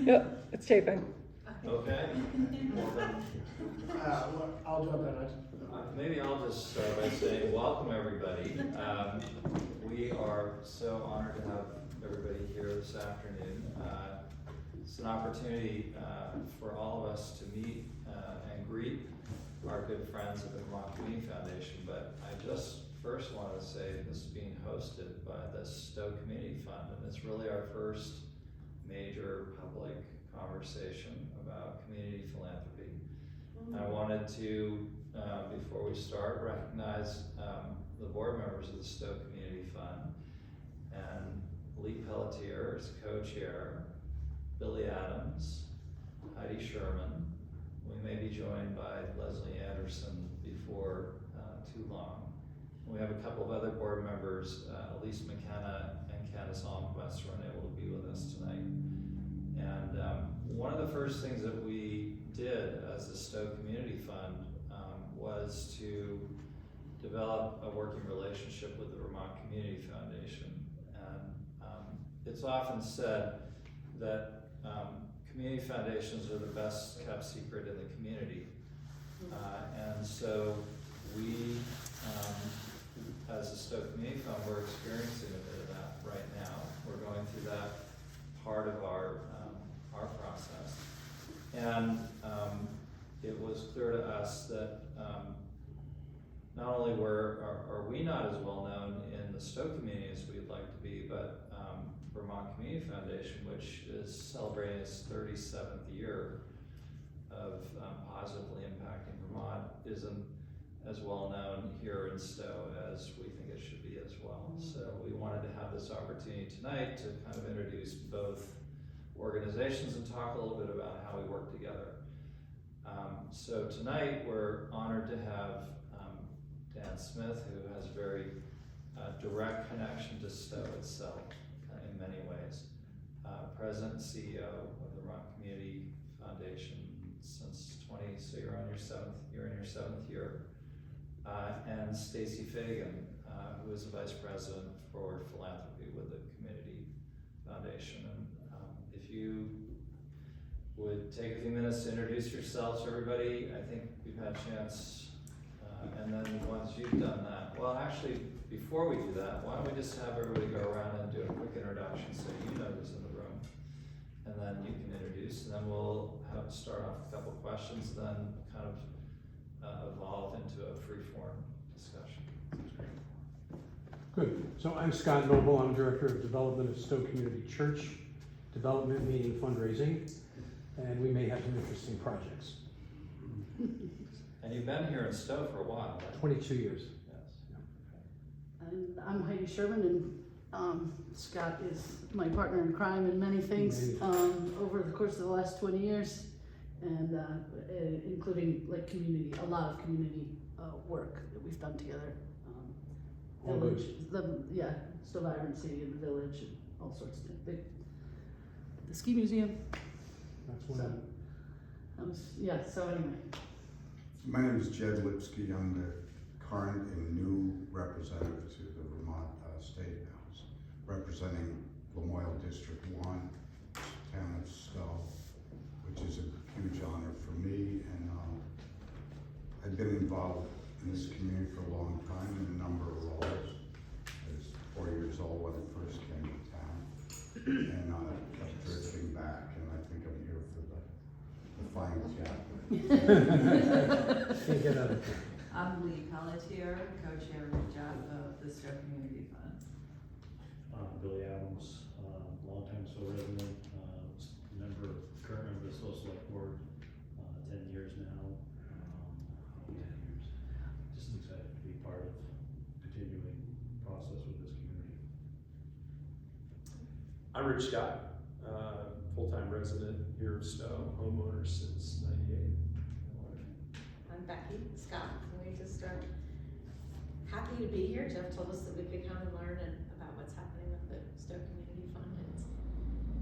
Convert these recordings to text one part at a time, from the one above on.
Yep, it's taping. Okay. I'll jump in. Maybe I'll just start by saying welcome everybody. We are so honored to have everybody here this afternoon. It's an opportunity for all of us to meet and greet our good friends at the Vermont Community Foundation, but I just first want to say this is being hosted by the Stowe Community Fund, and it's really our first major public conversation about community philanthropy. And I wanted to, before we start, recognize the board members of the Stowe Community Fund, and Lee Pelletier is co-chair, Billy Adams, Heidi Sherman. We may be joined by Leslie Anderson before too long. We have a couple of other board members, Elise McKenna and Candace Almquist, who are unable to be with us tonight. And one of the first things that we did as the Stowe Community Fund was to develop a working relationship with the Vermont Community Foundation. And it's often said that community foundations are the best kept secret in the community. And so we, as the Stowe Community Fund, we're experiencing a bit of that right now. We're going through that part of our process. And it was clear to us that not only are we not as well known in the Stowe community as we'd like to be, but Vermont Community Foundation, which is celebrating its 37th year of positively impacting Vermont, isn't as well known here in Stowe as we think it should be as well. So we wanted to have this opportunity tonight to kind of introduce both organizations and talk a little bit about how we work together. So tonight we're honored to have Dan Smith, who has a very direct connection to Stowe itself in many ways. President and CEO of the Vermont Community Foundation since so you're in your seventh year. And Stacie Fagan, who is the Vice President for Philanthropy with the Community Foundation. And if you would take a few minutes to introduce yourselves to everybody. I think we've had a chance, and then once you've done that, well actually, before we do that, why don't we just have everybody go around and do a quick introduction so you know who's in the room, and then you can introduce, and then we'll start off with a couple of questions, then kind of evolve into a free-form discussion. Good. So I'm Scott Noble. I'm Director of Development at Stowe Community Church, Development meaning fundraising, and we may have some interesting projects. And you've been here in Stowe for a while, right? 22 years. Yes. And I'm Heidi Sherman, and Scott is my partner in crime in many things over the course of the last 20 years, and including like a lot of community work that we've done together. Village, Stowe Vibrancy in the village, and all sorts of things. The ski museum. That's one of them. So anyway. My name is Jed Lipsky. I'm the current and new representative to the Vermont State House, representing Memorial District 1, town of Stowe, which is a huge honor for me. And I've been involved in this community for a long time in a number of roles. I was 4 years old when I first came to town, and kept drifting back, and I think I'm here for the final chapter. Can't get out of here. I'm Lee Pelletier, co-chair of the Stowe Community Fund. Billy Adams, longtime Stowe resident, current member of the Stowe Select Board, 10 years now. 10 years. Just excited to be part of continuing process with this community. I'm Rich Scott, full-time resident here of Stowe, homeowner since '98. I'm Becky Scott, and we just are happy to be here. Jeff told us that we could come and learn about what's happening with the Stowe Community Fund,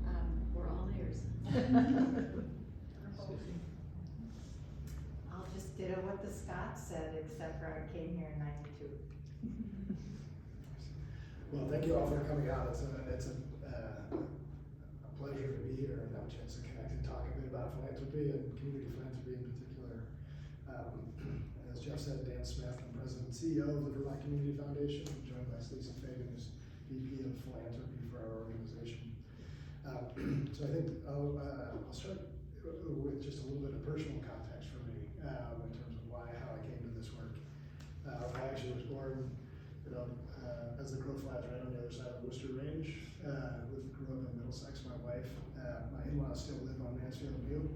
and we're all ears. I'll just ditto what the Scott said, except for I came here in '92. Well, thank you all for coming out. It's a pleasure to be here, and I'm chance to connect and talk a bit about philanthropy and community philanthropy in particular. As Jeff said, Dan Smith, I'm President and CEO of the Vermont Community Foundation. I'm joined by Stacie Fagan, who's VP of Philanthropy for our organization. So I think I'll start with just a little bit of personal context for me in terms of how I came to this work. I actually was born, as the crow flies, right on the other side of the Worcester Range. Grew up in Middlesex. My wife, my in-laws still live on Mansfield View,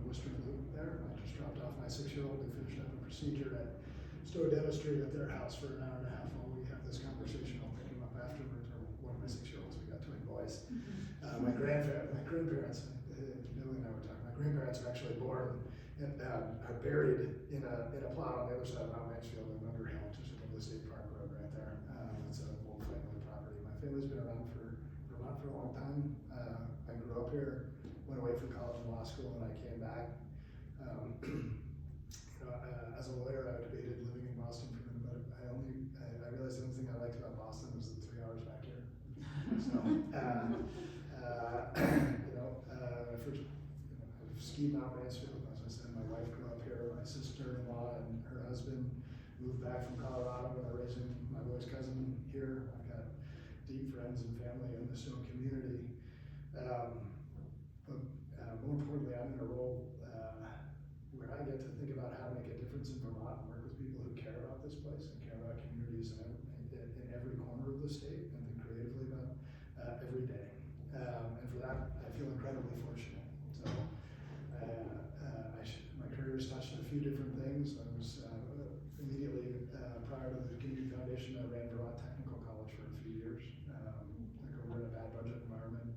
Worcester Loop there. I just dropped off my 6-year-old to finish up a procedure at Stowe Dentistry at their house for an hour and a half while we have this conversation. I'll pick him up afterwards, or one of my 6-year-olds. We got twin boys. My grandparents, Billy and I were talking. My grandparents are actually born and are buried in a plot on the other side of Mount Mansfield in Underhill, just above the state park road right there. It's an old family property. My family's been around for Vermont for a long time. I grew up here, went away for college and law school, and I came back. As a lawyer, I debated living in Boston for a minute, but I realized the only thing I liked about Boston was the 3 hours back here. So, I've skied Mount Mansfield, as I said. My wife grew up here. My sister-in-law and her husband moved back from Colorado, and they're raising my boy's cousin here. I've got deep friends and family in the Stowe community. But more importantly, I'm in a role where I get to think about how to make a difference in Vermont and work with people who care about this place and care about communities in every corner of the state and think creatively about every day. And for that, I feel incredibly fortunate. So my career's touched a few different things. I was immediately prior to the Community Foundation, I ran Vermont Technical College for a few years. Took over in a bad budget environment,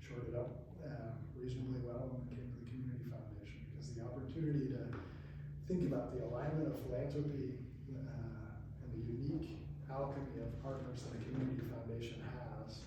shored it up reasonably well, and then came to the Community Foundation because the opportunity to think about the alignment of philanthropy and the unique alchemy of partners that a Community Foundation has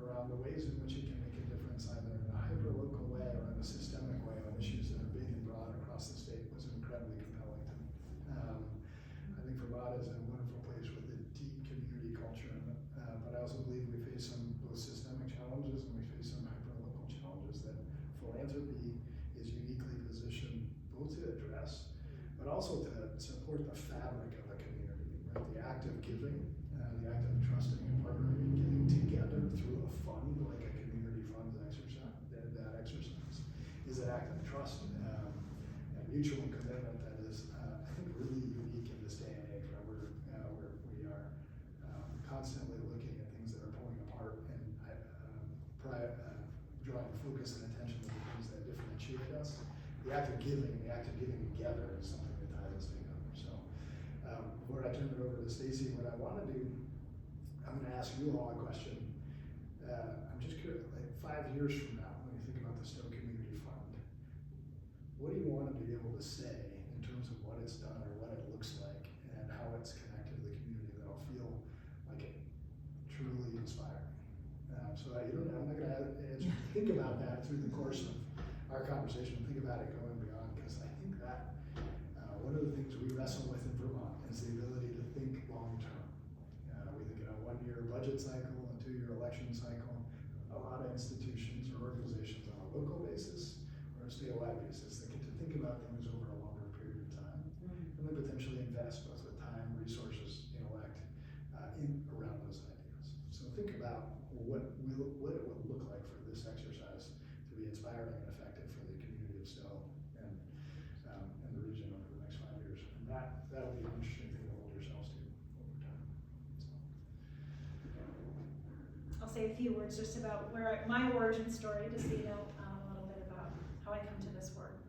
around the ways in which it can make a difference either in a hyper-local way or in a systemic way on issues that are big and broad across the state was incredibly compelling to me. I think Vermont is a wonderful place with a deep community culture, but I also believe we face some both systemic challenges and we face some hyper-local challenges that philanthropy is uniquely positioned both to address, but also to support the fabric of a community, right? The act of giving, the act of trusting and partnering and getting together through a fund, like a community fund exercise, that exercise is an act of trust and mutual commitment that is, I think, really unique in this day and age, right? Where we are constantly looking at things that are pulling apart and drawing focus and attention to the things that differentiate us. The act of giving together is something that ties us together. So before I turn it over to Stacie, what I want to do, I'm going to ask you all a question. I'm just curious, like 5 years from now, when you think about the Stowe Community Fund, what do you want to be able to say in terms of what it's done or what it looks like and how it's connected to the community that'll feel like it truly inspiring? I'm not going to answer. Think about that through the course of our conversation. Think about it going beyond, because I think that one of the things we wrestle with in Vermont is the ability to think long term. We think in a 1-year budget cycle, a 2-year election cycle. A lot of institutions or organizations on a local basis or a statewide basis that get to think about things over a longer period of time, and then potentially invest both with time, resources, intellect around those ideas. So think about what it will look like for this exercise to be inspiring and effective for the community of Stowe and the region over the next 5 years. And that'll be an interesting thing to hold yourselves to over time. So. I'll say a few words just about my origin story, just so you know a little bit about how I come to this work.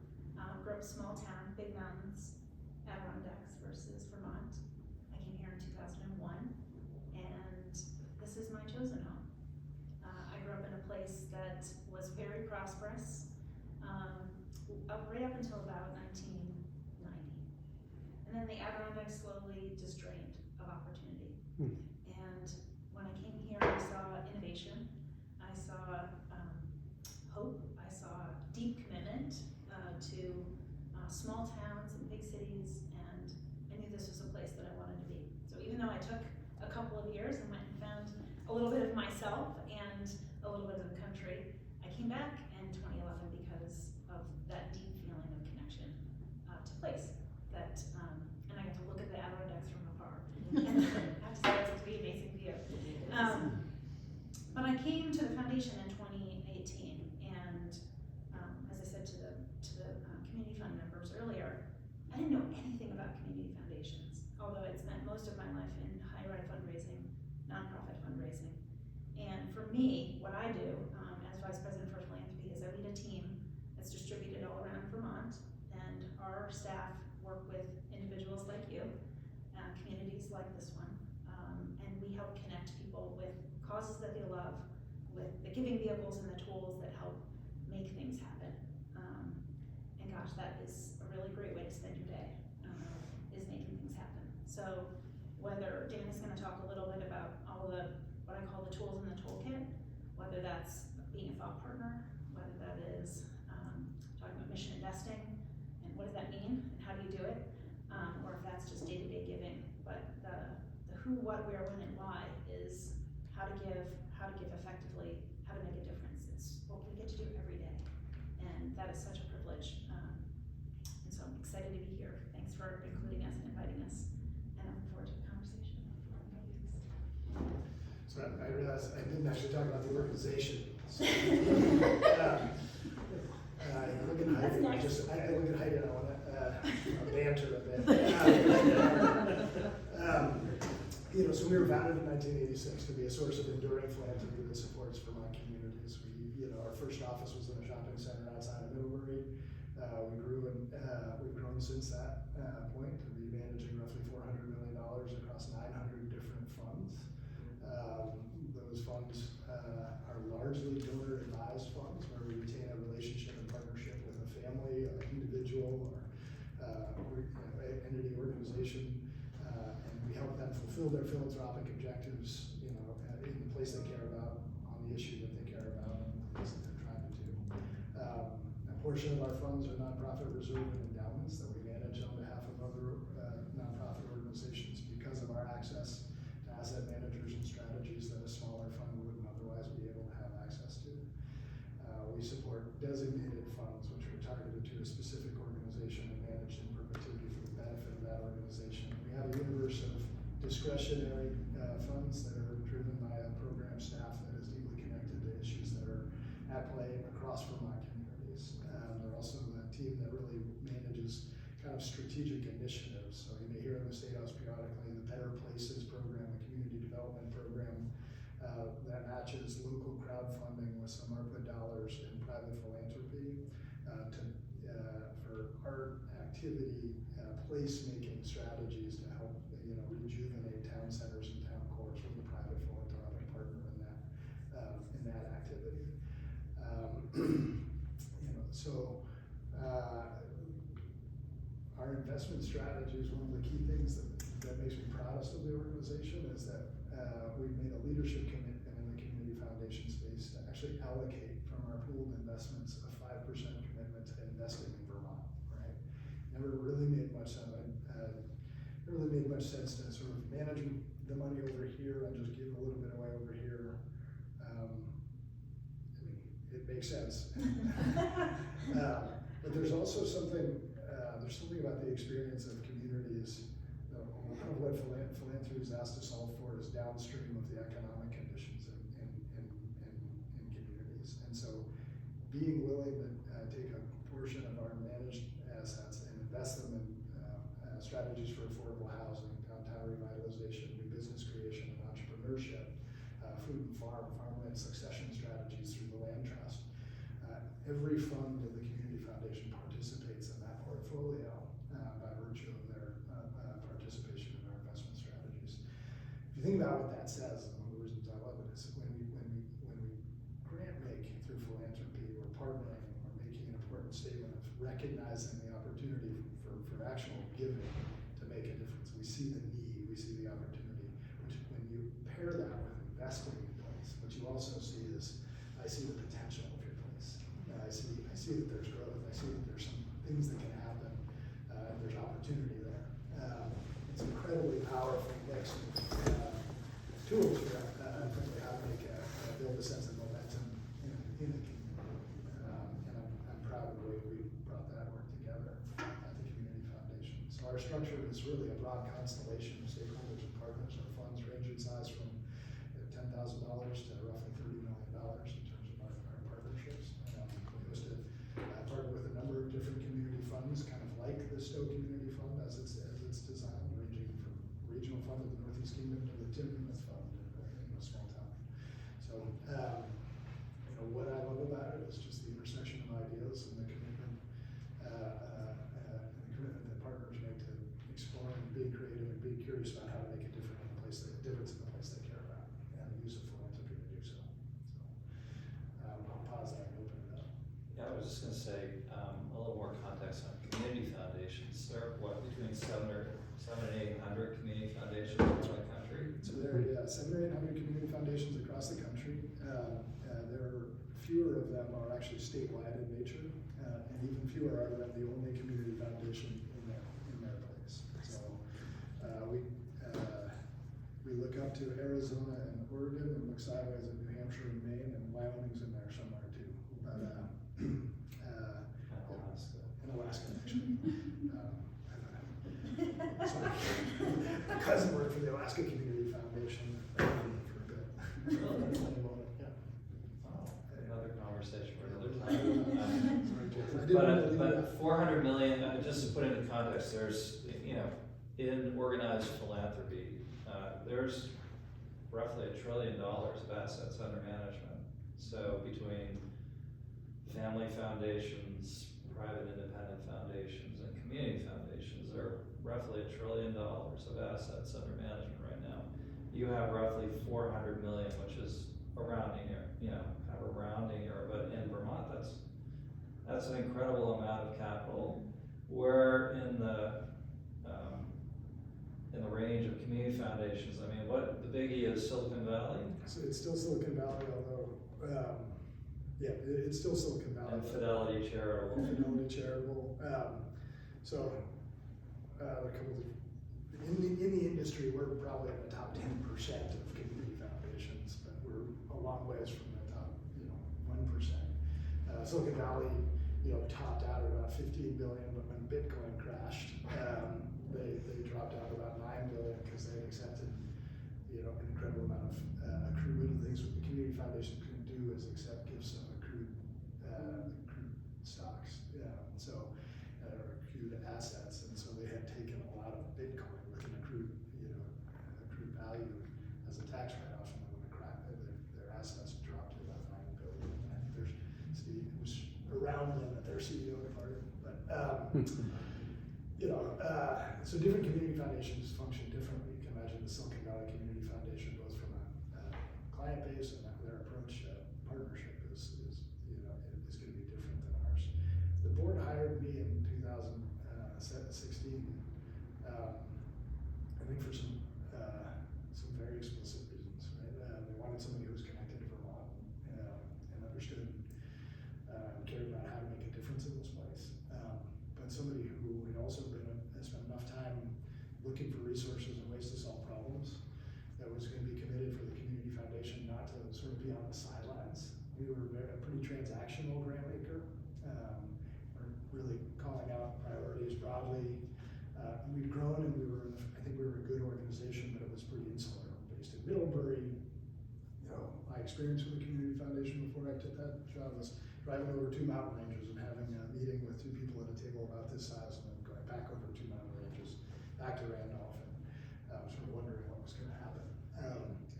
Grew up small town, big mountains, Adirondacks versus Vermont. I came here in 2001, and this is my chosen home. I grew up in a place that was very prosperous, right up until about 1990. And then the Adirondacks slowly just drained of opportunity. And when I came here, I saw innovation, I saw hope, I saw deep commitment to small towns and big cities, and I knew this was a place that I wanted to be. So even though I took a couple of years and went and found a little bit of myself and a little bit of the country, I came back and It's distributed all around Vermont, and our staff work with individuals like you, communities like this one, and we help connect people with causes that they love, with the giving vehicles and the tools that help make things happen. And gosh, that is a really great way to spend your day, is making things happen. So whether Dan is going to talk a little bit about all the, what I call the tools in the toolkit, whether that's being a thought partner, whether that is talking about mission investing, and what does that mean, and how do you do it, or if that's just day-to-day giving. But the who, what, where, when, and why is how to give effectively, how to make a difference. It's what we get to do every day, and that is such a privilege. And so I'm excited to be here. Thanks for including us and inviting us, and I look forward to the conversation. So I realized I didn't actually talk about the organization. So, I look at Heidi, I look at Heidi and I want to banter a bit. So we were founded in 1986 to be a source of enduring philanthropy that supports Vermont communities. Our first office was in a shopping center outside of Middlebury. We've grown since that point to be managing roughly $400 million across 900 different funds. Those funds are largely donor-advised funds, where we retain a relationship and partnership with a family, an individual, or entity, organization, and we help them fulfill their philanthropic objectives, in the place they care about, on the issue that they care about, and the things that they're trying to do. A portion of our funds are nonprofit reserve and endowments that we manage on behalf of other nonprofit organizations because of our access to asset managers and strategies that a smaller fund wouldn't otherwise be able to have access to. We support designated funds, which are targeted to a specific organization and managed in perpetuity for the benefit of that organization. We have a universe of discretionary funds that are driven by a program staff that is deeply connected to issues that are at play across Vermont communities. They're also a team that really manages kind of strategic initiatives. So you may hear in the State House periodically the Better Places program, the community development program that matches local crowdfunding with some ARPA dollars and private philanthropy for art, activity, place-making strategies to help rejuvenate town centers and town cores with a private philanthropic partner in that activity. Our investment strategy is one of the key things that makes me proudest of the organization, is that we've made a leadership commitment in the community foundation space to actually allocate from our pooled investments a 5% commitment to investing in Vermont, right? Never really made much sense. Never really made much sense to sort of manage the money over here and just give a little bit away over here. It makes sense. But there's also something about the experience of communities. A lot of what philanthropy is asked to solve for is downstream of the economic conditions in communities. And so being willing to take a portion of our managed assets and invest them in strategies for affordable housing, downtown revitalization, new business creation and entrepreneurship, food and farmland succession strategies through the land trust. Every fund of the community foundation participates in that portfolio by virtue of their participation in our investment strategies. If you think about what that says, and one of the reasons I love it is when we grant make through philanthropy, we're partnering, we're making an important statement of recognizing the opportunity for actual giving to make a difference. We see the need, we see the opportunity, which when you pair that with investing in place, what you also see is, I see the potential of your place. I see that there's growth, I see that there's some things that can happen, and there's opportunity there. It's an incredibly powerful mix of tools for frankly how to build a sense of momentum in a community. And I'm proud of the way we brought that work together at the Community Foundation. So our structure is really a broad constellation of stakeholders and partners. Our funds range in size from $10,000 to roughly $30 million in terms of our partnerships. We host partner with a number of different community funds, kind of like the Stowe Community Fund as it's designed, ranging from regional fund of the Northeast Kingdom to the Timmins Fund in a small town. So, what I love about it is just the intersection of ideas and the was just gonna say, a little more context on community foundations. There are, what, between 700 and 800 community foundations around the country? So there are, yeah, 700 or 800 community foundations across the country. There are fewer of them are actually statewide in nature, and even fewer are them the only community foundation in their place. So we look up to Arizona and Oregon, and look sideways at New Hampshire and Maine, and Wyoming's in there somewhere too. But Alaska. in Alaska, actually. Sorry. My cousin worked for the Alaska Community Foundation for a bit. Really? Yeah. Oh, another conversation for another time. I didn't want to leave But that. 400 million, just to put into context, there's, in organized philanthropy, there's roughly $1 trillion of assets under management. So between family foundations, private independent foundations, and community foundations, there are roughly $1 trillion of assets under management right now. You have roughly 400 million, which is a rounding error, kind of a rounding error, but in Vermont, that's an incredible amount of capital. We're in the range of community foundations. I mean, what the biggie is Silicon Valley So it's still Silicon Valley, although, yeah, it's still Silicon Valley. and Fidelity Charitable. Fidelity Charitable. So, a couple of, in the industry, we're probably in the top 10% of community foundations, but we're a long ways from the top, 1%. Silicon Valley, topped out at about 15 billion, but when Bitcoin crashed, they dropped out about 9 billion because they accepted, an incredible amount of accrued things. What the community foundation couldn't do is accept gifts of accrued stocks, or accrued assets, and so they had taken a lot of Bitcoin with an accrued value as a tax write-off, and then when the crack, their assets dropped to about 9 billion. I think there's Steve was around then at their CEO departed, but so different community foundations function differently. You can imagine the Silicon Valley Community Foundation, both from a client base and their approach partnership is going to be different than ours. The board hired me in 2016, I think for some very explicit reasons, right? They wanted somebody who was connected to Vermont and understood and cared about how to make a difference in this place, but somebody who had also spent enough time looking for resources and ways to solve problems that was going to be committed for the community foundation, not to sort of be on the sidelines. We were a pretty transactional grant maker. We're really calling out priorities broadly. We'd grown, and I think we were a good organization, but it was pretty insular, based in Middlebury. My experience with the community foundation before I took that job was driving over 2 mountain ranges and having a meeting with 2 people at a table about this size, and then going back over 2 mountain ranges, back to Randolph, and sort of wondering what was going to happen.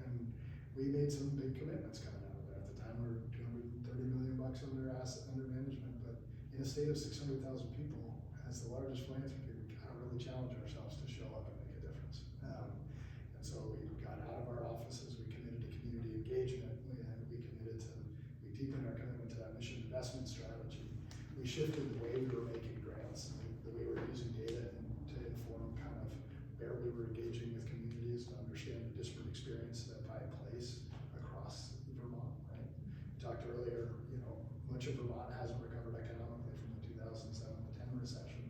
And we made some big commitments coming out of there. At the time, we were $230 million under management, but in a state of 600,000 people, as the largest philanthropy, we kind of really challenge ourselves to show up and make a difference. And so we got out of our offices, we committed to community engagement, we deepened our commitment to that mission investment strategy. We shifted the way we were making grants, and the way we were using data to inform kind of where we were engaging with communities to understand the disparate experience that by place across Vermont, right? We talked earlier, much of Vermont hasn't recovered economically from the 2007-10 recession,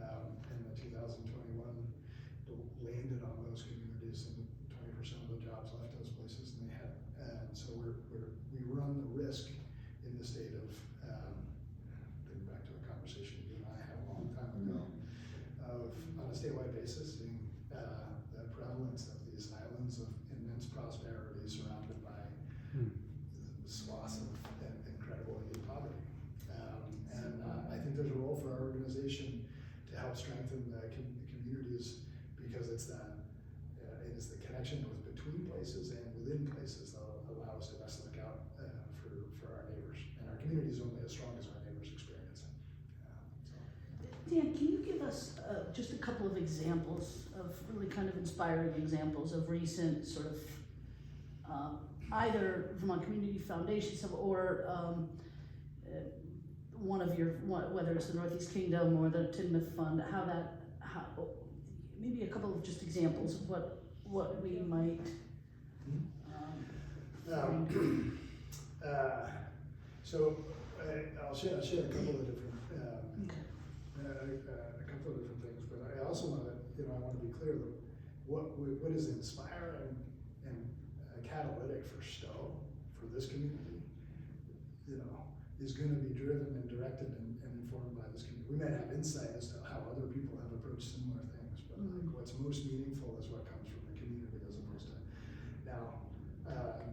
and the 2021 landed on those communities, and 20% of the jobs left those places than they had. And so we run the risk in the state of, thinking back to a conversation you and I had a long time ago, of on a statewide basis, seeing the prevalence of these islands of immense prosperity surrounded by swaths of incredible poverty. And I think there's a role for our organization to help strengthen the communities, because it's it is the connection both between places and within places that allow us to best look out for our neighbors. And our community is only as strong as our neighbors experience. Dan, can you give us just a couple of examples of really kind of inspiring examples of recent sort of either Vermont Community Foundation or one of your, whether it's the Northeast Kingdom or the Tinmouth Fund, maybe a couple of just examples of what we might, I'll share a couple of different, okay. a couple of different things, but I also want to, I want to be clear that what is inspiring and catalytic for Stowe, for this community, is going to be driven and directed and informed by this community. We might have insight as to how other people have approached similar things, but like what's most meaningful is what comes from the community as opposed to now.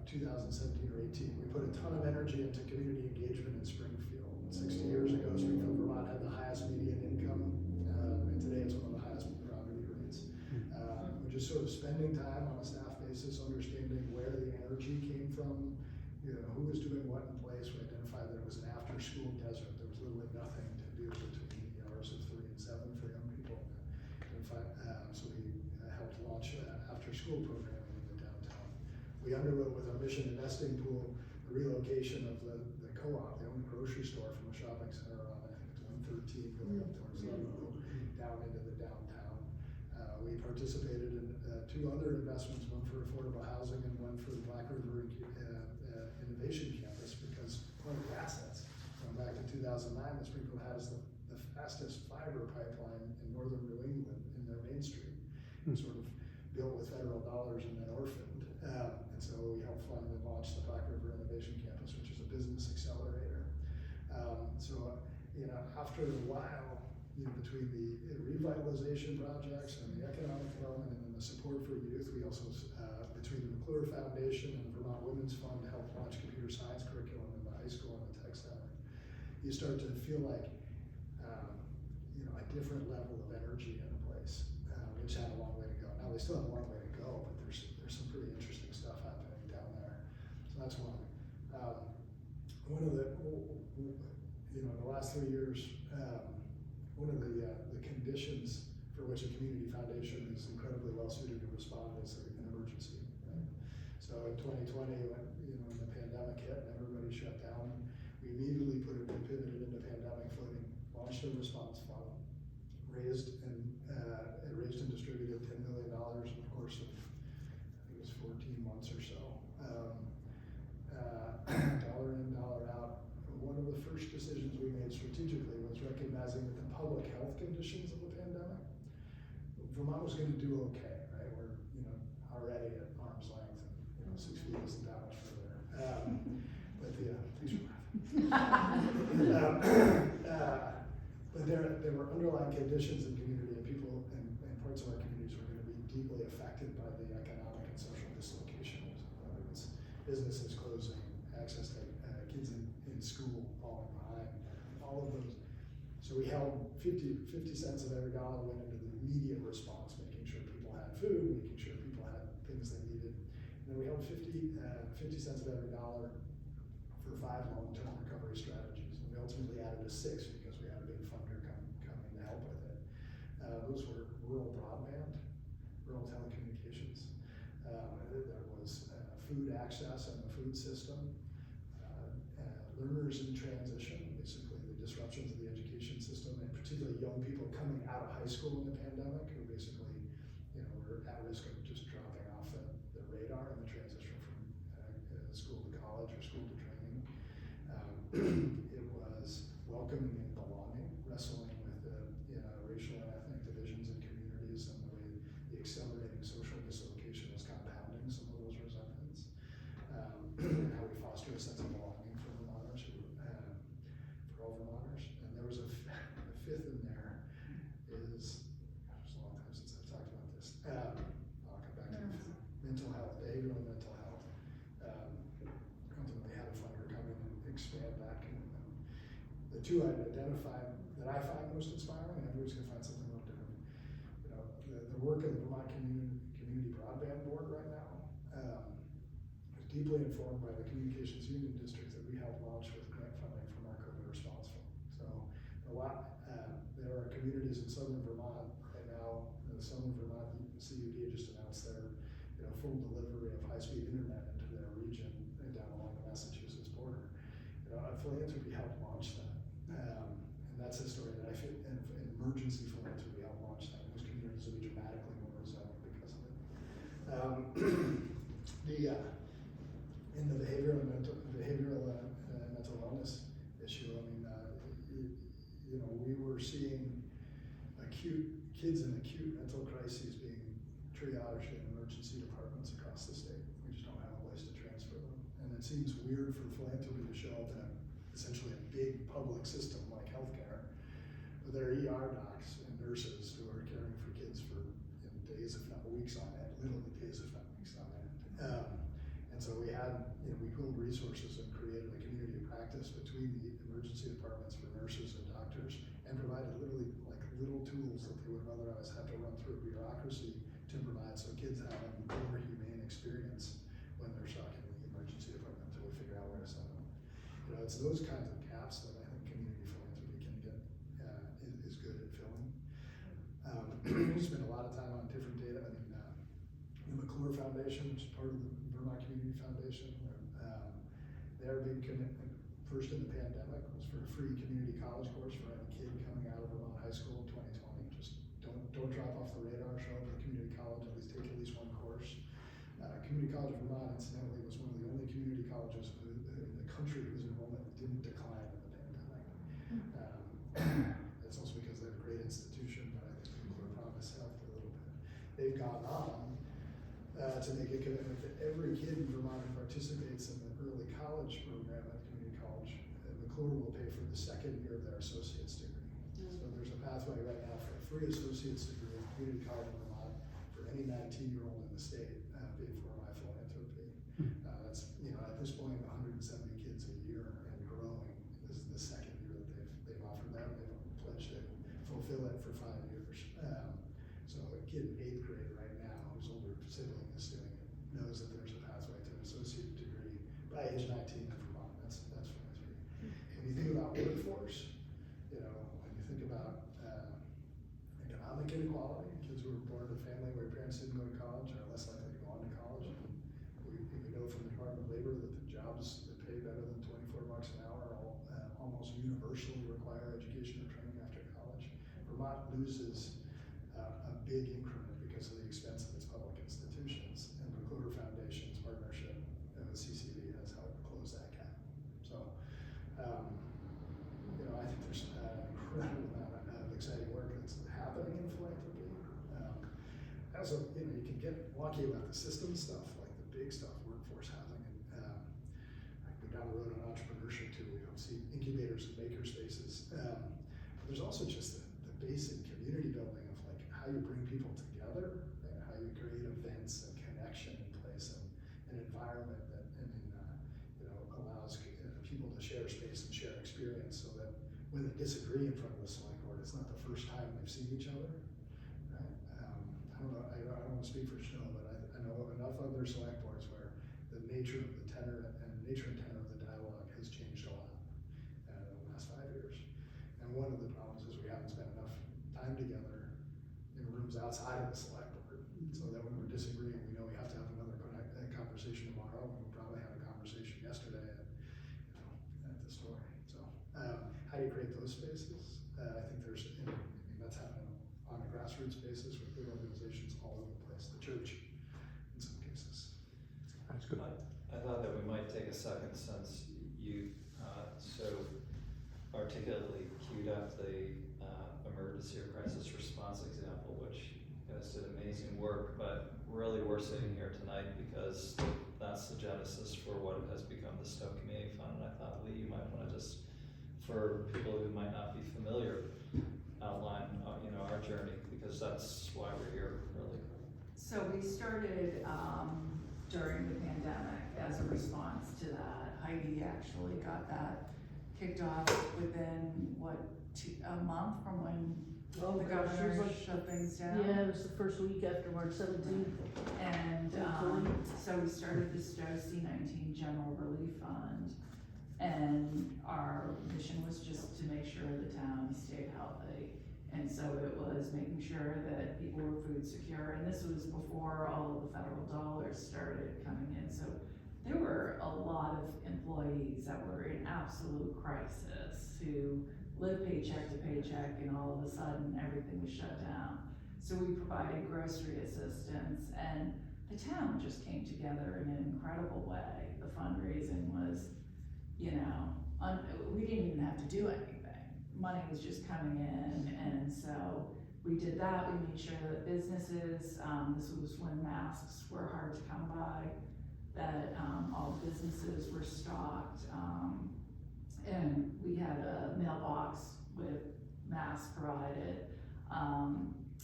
2017 or 18, we put a ton of energy into community engagement in Springfield. 60 years ago, Springfield, Vermont had the highest median income, and today it's one of the highest poverty rates. We're just sort of spending time on a staff basis, understanding where the energy came from, who was doing what in place. We identified that it was an after-school desert. There was literally nothing to do between the hours of 3 and 7 for young people. So we helped launch an after-school program in the downtown. We underwrote with our mission investing pool the relocation of the co-op, the owned grocery store from a shopping center on, I think it's 113 going up towards Ludlow, down into the downtown. We participated in 2 other investments, one for affordable housing and one for the Black River Innovation Campus, because one of the assets, going back to 2009, that Springfield has the fastest fiber pipeline in northern New England in their Main Street, sort of built with federal dollars and then orphaned. And so we helped fund and launch the Black River Innovation Campus, which is a business accelerator. After a while, between the revitalization projects and the economic development and then the support for youth, we also, between the McClure Foundation and the Vermont Women's Fund, helped launch computer science curriculum in the high school and the tech center. You start to feel like, a different level of energy in a place, which had a long way to go. Now they still have a long way to go, but there's some pretty interesting stuff happening down there. So that's one. One of the, in the last 3 years, one of the conditions for which a community foundation is incredibly well suited to respond is an emergency. Right? So in 2020, when the pandemic hit and everybody shut down, we immediately pivoted into pandemic footing, launched a response fund, raised and distributed $10 million in the course of, I think it was 14 months or so. Dollar in, dollar out. One of the first decisions we made strategically was recognizing that the public health conditions of the pandemic, Vermont was going to do okay, right? We're, already at arm's length, and 6 feet isn't that much further. But please but there were underlying conditions in community, and people and parts of our communities were going to be deeply affected by the economic and social dislocation. Whether it's businesses closing, access to kids in school falling behind, all of those. So we held 50 cents of every dollar went into the immediate response, making sure people had food, making sure people had things they needed. And then we held 50 cents of every dollar for 5 long-term recovery strategies. And we ultimately added a 6th because we had a big funder coming to help with it. Those were rural broadband, rural telecommunications. There was food access and the food system, learners in transition, basically the disruptions of the education system, and particularly young people coming out of high school in the pandemic who basically, were at risk of just dropping off the radar in the transition from school to college or school to training. It was welcoming and belonging, wrestling with racial and ethnic divisions in communities and the way the accelerating social dislocation was compounding some of those resentments. And how we foster a sense of belonging for Vermonters, for all Vermonters. And there was a 5th in there is, it's a long time since I've talked about this. I'll come back to mental health, behavioral and mental health. Ultimately had a funder come in and expand that commitment. The 2 I'd identified that I find most inspiring, and everybody's gonna find something a little different. The work of the Vermont Community Broadband Board right now is deeply informed by the Communications Union District that we helped launch with grant funding from our COVID response fund. So there are communities in southern Vermont right now. The Southern Vermont CUD just announced their full delivery of high-speed internet into their region and down along the Massachusetts border. Philanthropy helped launch that. And that's a story that I fit in emergency philanthropy helped launch that. Those communities will be dramatically more resilient because of it. In the behavioral and mental wellness issue, I mean, you know, we were seeing kids in acute mental crises being triaged in emergency departments across the state. We just don't have a place to transfer them. And it seems weird for philanthropy to show up in essentially a big public system like healthcare, but there are ER docs and nurses who are caring for kids for days, if not weeks on end, literally days, if not weeks on end. And so we pooled resources and created a community of practice between the emergency departments for nurses and doctors, and provided literally like little tools that they would otherwise have to run through bureaucracy to provide, so kids have a more humane experience when they're stuck in the emergency department until we figure out where to send them. You know, it's those kinds of gaps that I think community philanthropy can get is good at filling. We spend a lot of time on different data. I mean, the McClure Foundation, which is part of the Vermont Community Foundation, their big commitment first in the pandemic was for a free community college course for any kid coming out of Vermont High School in 2020. Just don't drop off the radar, show up at community college, take at least one course. Community College of Vermont, incidentally, was one of the only community colleges in the country whose enrollment didn't decline in the pandemic. That's also because they're a great institution, but I think McClure Promise helped a little bit. They've gone on to make a commitment that every kid in Vermont who participates in the early college program at community college, McClure will pay for the second year of their associate's degree. So there's a pathway right now for a free associate's degree in community college in Vermont for any 19-year-old in the state, paid for by philanthropy. That's, you know, at this point, 170 kids a year and growing. This is the second year that they've offered that. They've pledged to fulfill it for 5 years. So a kid in 8th grade right now, whose older sibling is doing it, knows that there's a pathway to an associate degree by age 19 in Vermont. That's philanthropy. When you think about workforce, you know, when you think about economic inequality, kids who were born to a family where parents didn't go to college are less likely to go on to college. We know from the Department of Labor that the jobs that pay better than $24 an hour almost universally require education or training after college. Vermont loses a big increment because of the expense of its public institutions, and McClure Foundation's partnership with CCV has helped close that gap. So, you know, I think there's an incredible amount of exciting work that's happening in philanthropy. Also, you know, you can get wonky about the system stuff, like the big stuff, workforce housing, and I can go down the road on entrepreneurship too. We don't see incubators and maker spaces. But there's also just the basic community building of like how you bring people together and how you create events and connection in place and an environment that you know, allows people to share space and share experience, so that when they disagree in front of the select board, it's not the first time they've seen each other. Right? I don't know. I don't want to speak for Stowe, but I know of enough other select boards where the nature of the tenor and of the dialogue has changed a lot in the last 5 years. And one of the problems is we haven't spent enough time together in rooms outside of the select board, so that when we're disagreeing, we know we have to have another conversation tomorrow, and we probably had a conversation yesterday at the store. So how do you create those spaces? I think that's happening on a grassroots basis with good organizations all over the place, the church in some cases. That's good. I thought that we might take a second, since you so articulately queued up the emergency or crisis response example, which you guys did amazing work, but really we're sitting here tonight because that's the genesis for what has become the Stowe Community Fund. And I thought, Lee, you might want to just, for people who might not be familiar, outline you know, our journey, because that's why we're here, really. So we started during the pandemic as a response to that. Heidi actually got that kicked off within, a month from when Oh, the gosh, it was governor like- shut things down. Yeah, it was the first week after March 17th. And so we started the Stowe C19 General Relief Fund, and our mission was just to make sure the town stayed healthy. And so it was making sure that people were food secure, and this was before all of the federal dollars started coming in. So there were a lot of employees that were in absolute crisis. who live paycheck to paycheck, and all of a sudden everything was shut down. So we provided grocery assistance, and the town just came together in an incredible way. The fundraising was, you know, we didn't even have to do anything. Money was just coming in, and so we did that. We made sure that businesses, this was when masks were hard to come by, that all businesses were stocked, and we had a mailbox with masks provided,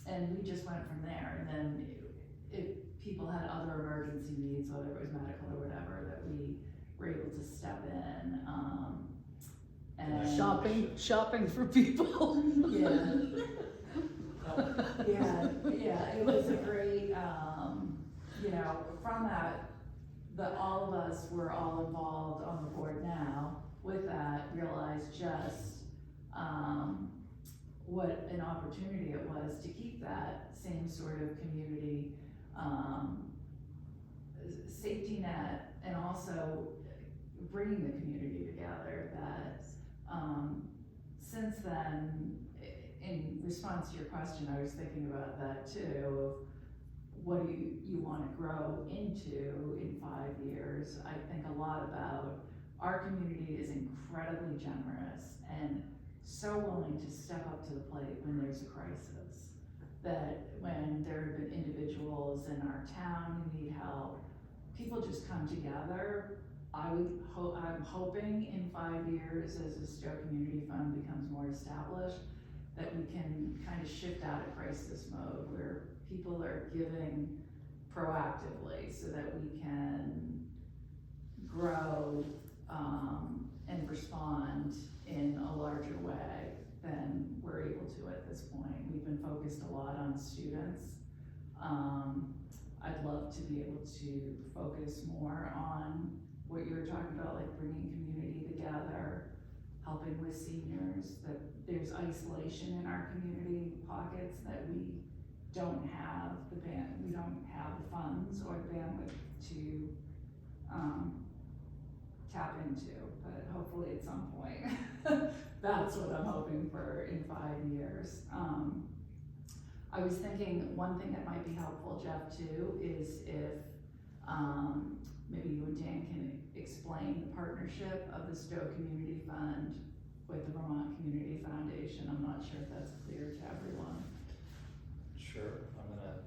and we just went from there. And then if people had other emergency needs, whether it was medical or whatever, that we were able to step in. And Shopping for people. yeah. Yeah, it was a great, you know, from that, all of us were all involved on the board now. With that, realized just, what an opportunity it was to keep that same sort of community, safety net, and also bringing the community together. That, since then, in response to your question, I was thinking about that too, of what do you want to grow into in 5 years. I think a lot about our community is incredibly generous and so willing to step up to the plate when there's a crisis. That when there have been individuals in our town who need help, people just come together. I'm hoping in 5 years, as the Stowe Community Fund becomes more established, that we can kind of shift out of crisis mode where people are giving proactively so that we can grow and respond in a larger way than we're able to at this point. We've been focused a lot on students. I'd love to be able to focus more on what you were talking about, like bringing community together, helping with seniors, that there's isolation in our community pockets that we don't have we don't have the funds or the bandwidth to tap into, but hopefully at some point. That's what I'm hoping for in 5 years. I was thinking one thing that might be helpful, Jeff, too, is if maybe you and Dan can explain the partnership of the Stowe Community Fund with the Vermont Community Foundation. I'm not sure if that's clear to everyone. Sure, I'm gonna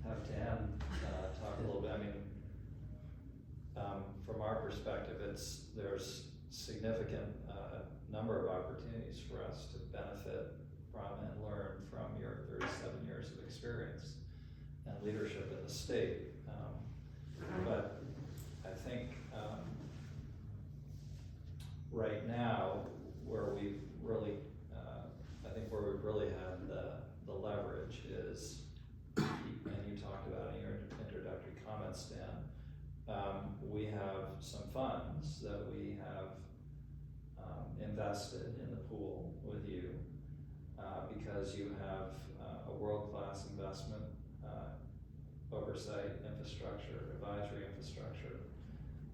have Dan talk a little bit. I mean, from our perspective, there's significant number of opportunities for us to benefit from and learn from your 37 years of experience and leadership in the state. But I think right now, where we've really, had the leverage is, and you talked about in your introductory comments, Dan, we have some funds that we have invested in the pool with you because you have a world-class investment oversight infrastructure, advisory infrastructure.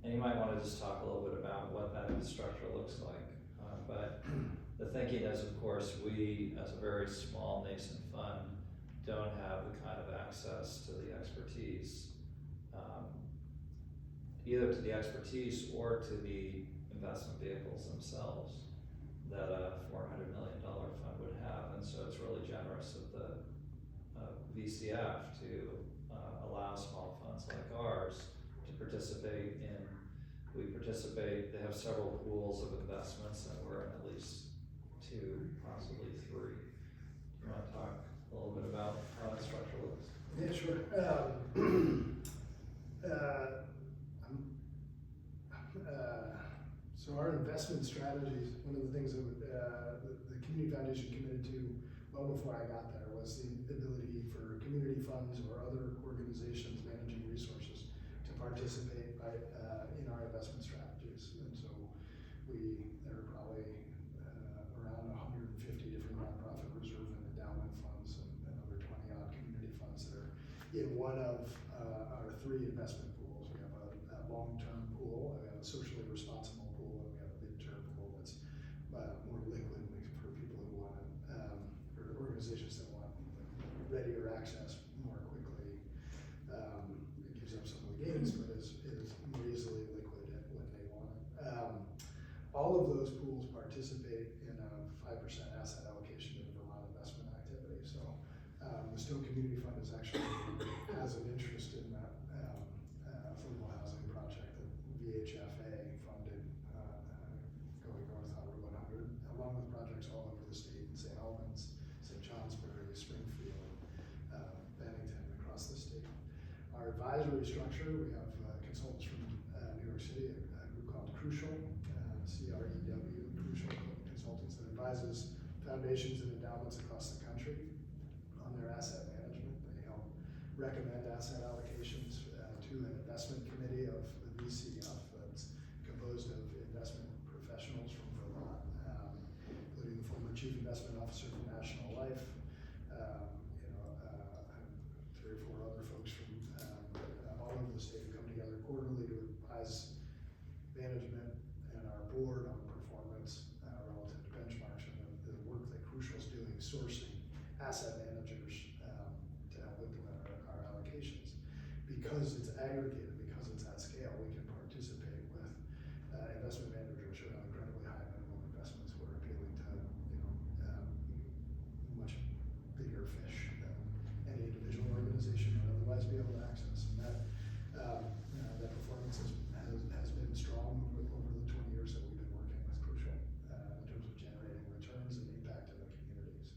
And you might want to just talk a little bit about what that infrastructure looks like. But the thinking is, of course, we, as a very small nascent fund, don't have the kind of access to the expertise, either to the expertise or to the investment vehicles themselves that a $400 million fund would have. And so it's really generous of the VCF to allow small funds like ours to participate in. They have several pools of investments, and we're in at least 2, possibly 3. Do you want to talk a little bit about how that structure looks? Yeah, sure. So our investment strategies, one of the things that the Community Foundation committed to well before I got there was the ability for community funds or other organizations managing resources to participate in our investment strategies. And so there are probably around 150 different nonprofit reserve and endowment funds and other 20-odd community funds that are in one of our 3 investment pools. We have a long-term pool, we have a socially responsible pool, and we have a mid-term pool that's more access more quickly. It gives up some of the gains, but is more easily liquid when they want it. All of those pools participate in a 5% asset allocation to the Vermont investment activity. So the Stowe Community Fund is actually has an interest in that affordable housing project that VHFA funded going north on Route 100, along with projects all over the state in St. Albans, St. Johnsbury, Springfield, Bennington, across the state. Our advisory structure, we have consultants from New York City, a group called Crucial, CREW, Crucial Consultants, that advises foundations and endowments across the country on their asset management. They help recommend asset allocations to an investment committee of the VCF that's composed of investment professionals from Vermont, including the former chief investment officer from National Life, 3 or 4 other folks from all over the state who come together quarterly to advise management and our board on performance relative to benchmarks, and the work that Crucial's doing sourcing asset managers to help implement our allocations. Because it's aggregated, because it's at scale, we can participate with investment managers who have incredibly high minimum investments. We're appealing to much bigger fish than any individual organization would otherwise be able to access. And that performance has been strong over the 20 years that we've been working with Crucial in terms of generating returns and impact in the communities.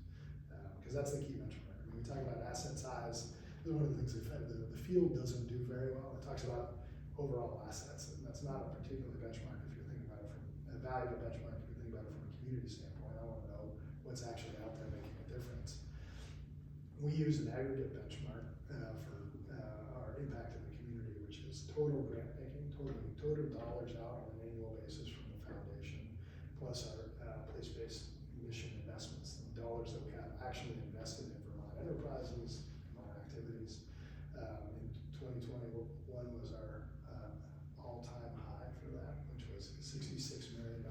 Because that's the key benchmark. When we talk about asset size, one of the things the field doesn't do very well. It talks about overall assets, and that's not a particular benchmark if you're thinking about it from a valuable benchmark. If you're thinking about it from a community standpoint, I want to know what's actually out there making a difference. We use an aggregate benchmark for our impact in the community, which is total grant making, total dollars out on an annual basis from the foundation, plus our place-based mission investments, the dollars that we have actually invested in Vermont enterprises, Vermont activities. In 2021 was our all-time high for that, which was $66 million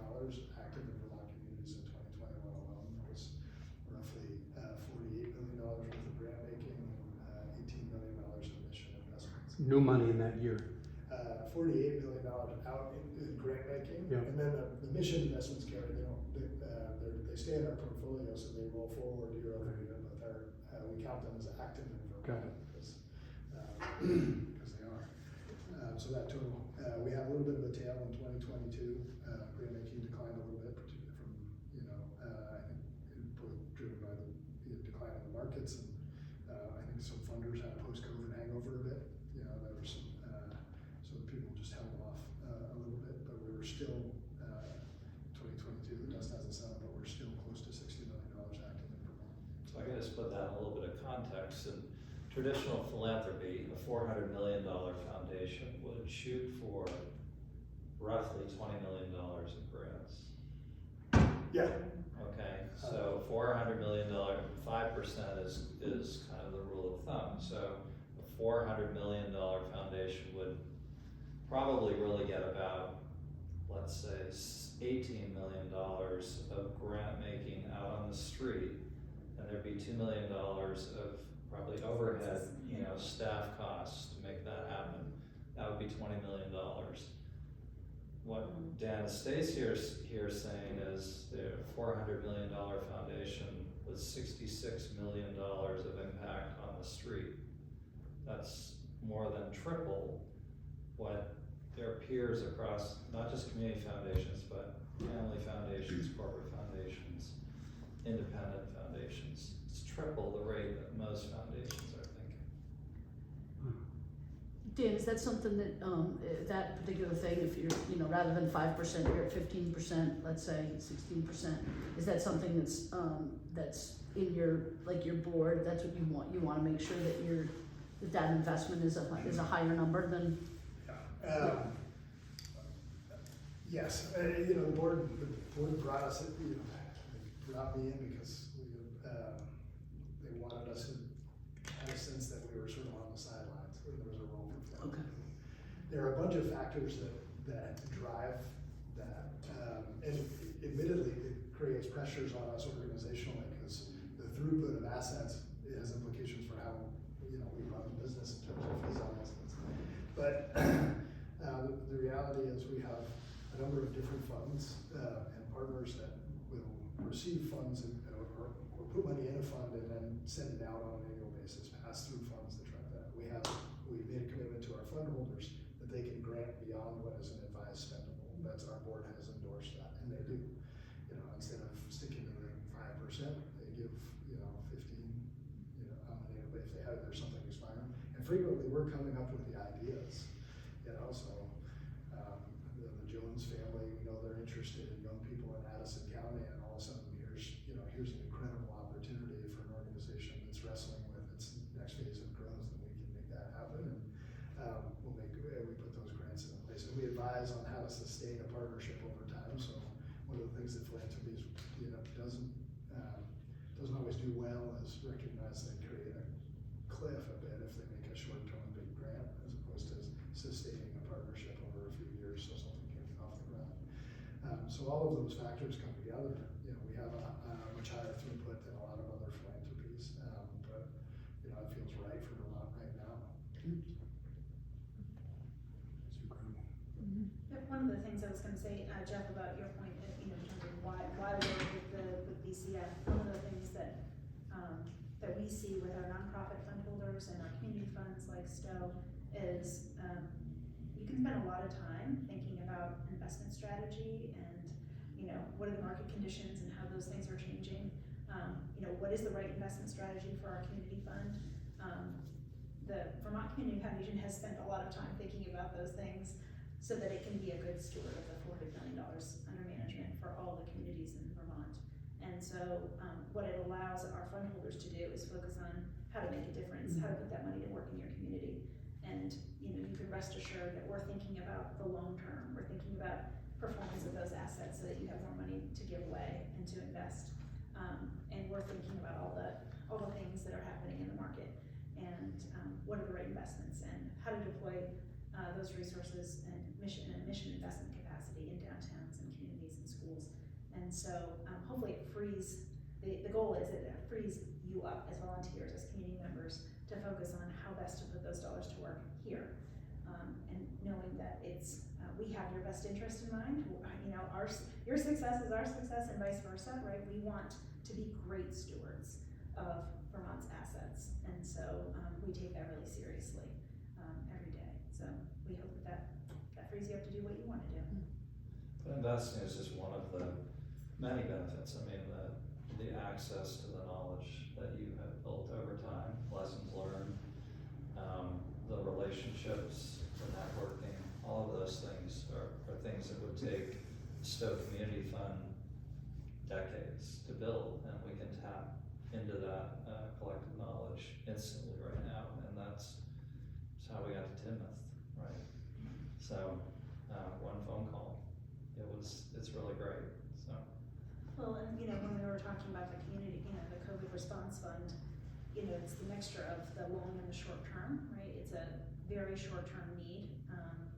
active in Vermont communities in 2021 alone. That was roughly $48 million worth of grant making and $18 million in mission investments. New money in that year. $48 million out in grant making, Yeah. and then the mission investments carry. They stay in our portfolio, so they roll forward year over year. But we count them as active in Vermont because they are. So that total, we have a little bit of a tail in 2022. Grant making declined a little bit from I think both driven by the decline in the markets, and I think some funders had a post-COVID hangover a bit. There were some. So people just held off a little bit, but we were still 2022. The dust hasn't settled, but we're still close to $60 million active in Vermont. So I gotta just put that in a little bit of context. In traditional philanthropy, a $400 million foundation would shoot for roughly $20 million in grants. Yeah. Okay, so $400 million, 5% is kind of the rule of thumb. So a $400 million foundation would probably really get about, let's say, $18 million of grant making out on the street, and there'd be $2 million of probably overhead, staff costs to make that happen. That would be $20 million. What Dan Stacie here saying is the $400 million foundation with $66 million of impact on the street. That's more than triple what their peers across not just community foundations, but family foundations, corporate foundations, independent foundations. It's triple the rate that most foundations are thinking. Dan, is that something that, that particular thing, if you're, rather than 5%, you're at 15%, let's say 16%, is that something that's in your board, that's what you want to make sure that that investment is a higher number than? Yes, the board brought us, brought me in because they wanted us to have a sense that we were sort of on the sidelines, there was a role for them. Okay. There are a bunch of factors that drive that, and admittedly, it creates pressures on us organizationally because the throughput of assets has implications for how business in terms of fees on estimates. But the reality is we have a number of different funds and partners that will receive funds or put money in a fund and then send it out on an annual basis, pass through funds that track that. We made a commitment to our fund holders that they can grant beyond what is an advised spendable. That's our board has endorsed that, and they do. You know, instead of sticking to the 5%, they give 15. If they have there's something expiring, and frequently we're coming up with the ideas. So the Jones family, we know they're interested in young people in Addison County, and all of a sudden here's an incredible opportunity for an organization that's wrestling with its next phase of growth, and we can make that happen. And we put those grants in place, and we advise on how to sustain a partnership over time. So one of the things that philanthropy doesn't always do well is recognize they create a cliff a bit if they make a short-term big grant, as opposed to sustaining a partnership over a few years so something can get off the ground. So all of those factors come together. We have a much higher throughput than a lot of other philanthropies, but it feels right for Vermont right now. It's incredible. One of the things I was gonna say, Jeff, about your point, in terms of why we work with BCF, one of the things that we see with our nonprofit fund holders and our community funds like Stowe is you can spend a lot of time thinking about investment strategy and what are the market conditions and how those things are changing. What is the right investment strategy for our community fund? The Vermont Community Foundation has spent a lot of time thinking about those things so that it can be a good steward of the $400 million under management for all the communities in Vermont. And so what it allows our fund holders to do is focus on how to make a difference, how to put that money to work in your community. And you can rest assured that we're thinking about the long term. We're thinking about performance of those assets so that you have more money to give away and to invest. And we're thinking about all the things that are happening in the market and what are the right investments and how to deploy those resources and mission investment capacity in downtowns and communities and schools. And so hopefully it frees, the goal is that it frees you up as volunteers, as community members, to focus on how best to put those dollars to work here. And knowing that we have your best interest in mind. Your success is our success and vice versa, right? We want to be great stewards of Vermont's assets. And so we take that really seriously every day. So we hope that frees you up to do what you want to do. But investing is just one of the many benefits. I mean, the access to the knowledge that you have built over time, lessons learned, the relationships, the networking, all of those things are things that would take Stowe Community Fund decades to build, and we can tap into that collective knowledge instantly right now, and that's how we got to Timoth, right? So one phone call, it's really great. So Well, and when we were talking about the community, the COVID response fund, it's the mixture of the long and the short term, right? It's a very short term need,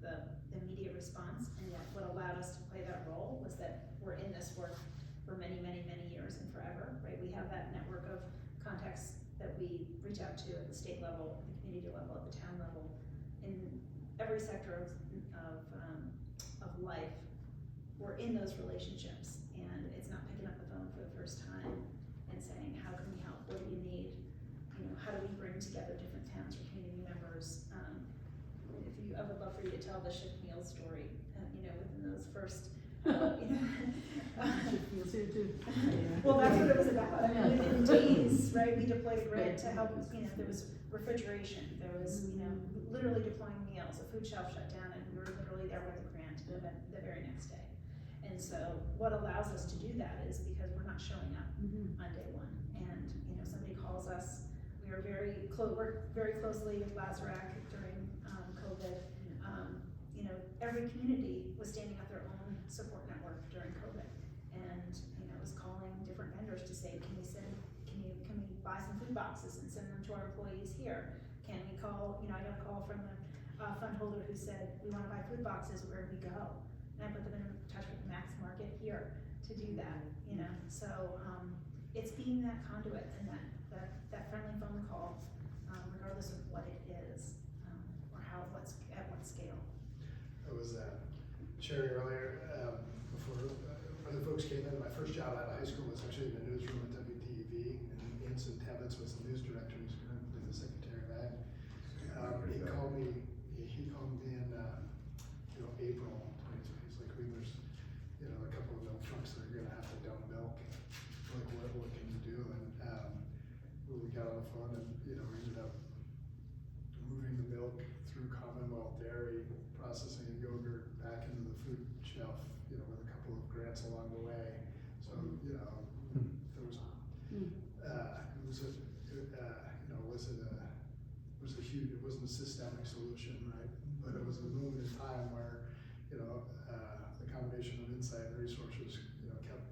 the immediate response, and yet what allowed us to play that role was that we're in this work for many, many, many years and forever, right? We have that network of contacts that we reach out to at the state level, at the community level, at the town level, in every sector of life. We're in those relationships, and it's not picking up the phone for the first time and saying, how can we help? What do you need? How do we bring together different towns or community members? I would love for you to tell the Ship Meal story, within those first, Feels here too. Well, that's what it was about. Within days, right, we deployed a grant to help, there was refrigeration, there was, literally deploying meals, a food shelf shut down, and we were literally there with the grant the very next day. And so what allows us to do that is because we're not showing up on day one. And, somebody calls us, we were worked very closely with Lazarac during COVID. Every community was standing up their own support network during COVID. And, was calling different vendors to say, can we buy some food boxes and send them to our employees here? Can we call, I got a call from a fund holder who said, we want to buy food boxes, where do we go? And I put them in touch with Max Market here to do that, So it's being that conduit and that friendly phone call, regardless of what it is, or how, at what scale. I was sharing earlier, before other folks came in, my first job out of high school was actually in the newsroom at WTV, and Anson Tebbets was the news director, he's currently the Secretary of Ag. He called me in, April 22, he's like, there's, a couple of milk trucks that are gonna have to dump milk, like, what can you do? And, we got on the phone and, we ended up moving the milk through Commonwealth Dairy, processing yogurt back into the food shelf, with a couple of grants along the way. So, there was, it wasn't a systemic solution, right? But it was a moment in time where, the combination of insight and resources, kept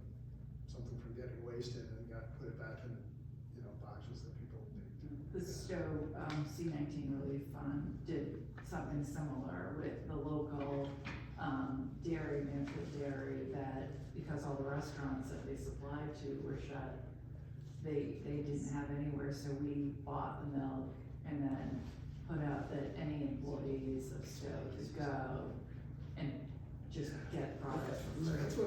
something from getting wasted and got put it back in, boxes that people picked. The Stowe C-19 Relief Fund did something similar with the local dairy, Manfield Dairy, that because all the restaurants that they supplied to were shut, they didn't have anywhere, so we bought the milk and then put out that any employees of Stowe could go and just get products from That's Stowe.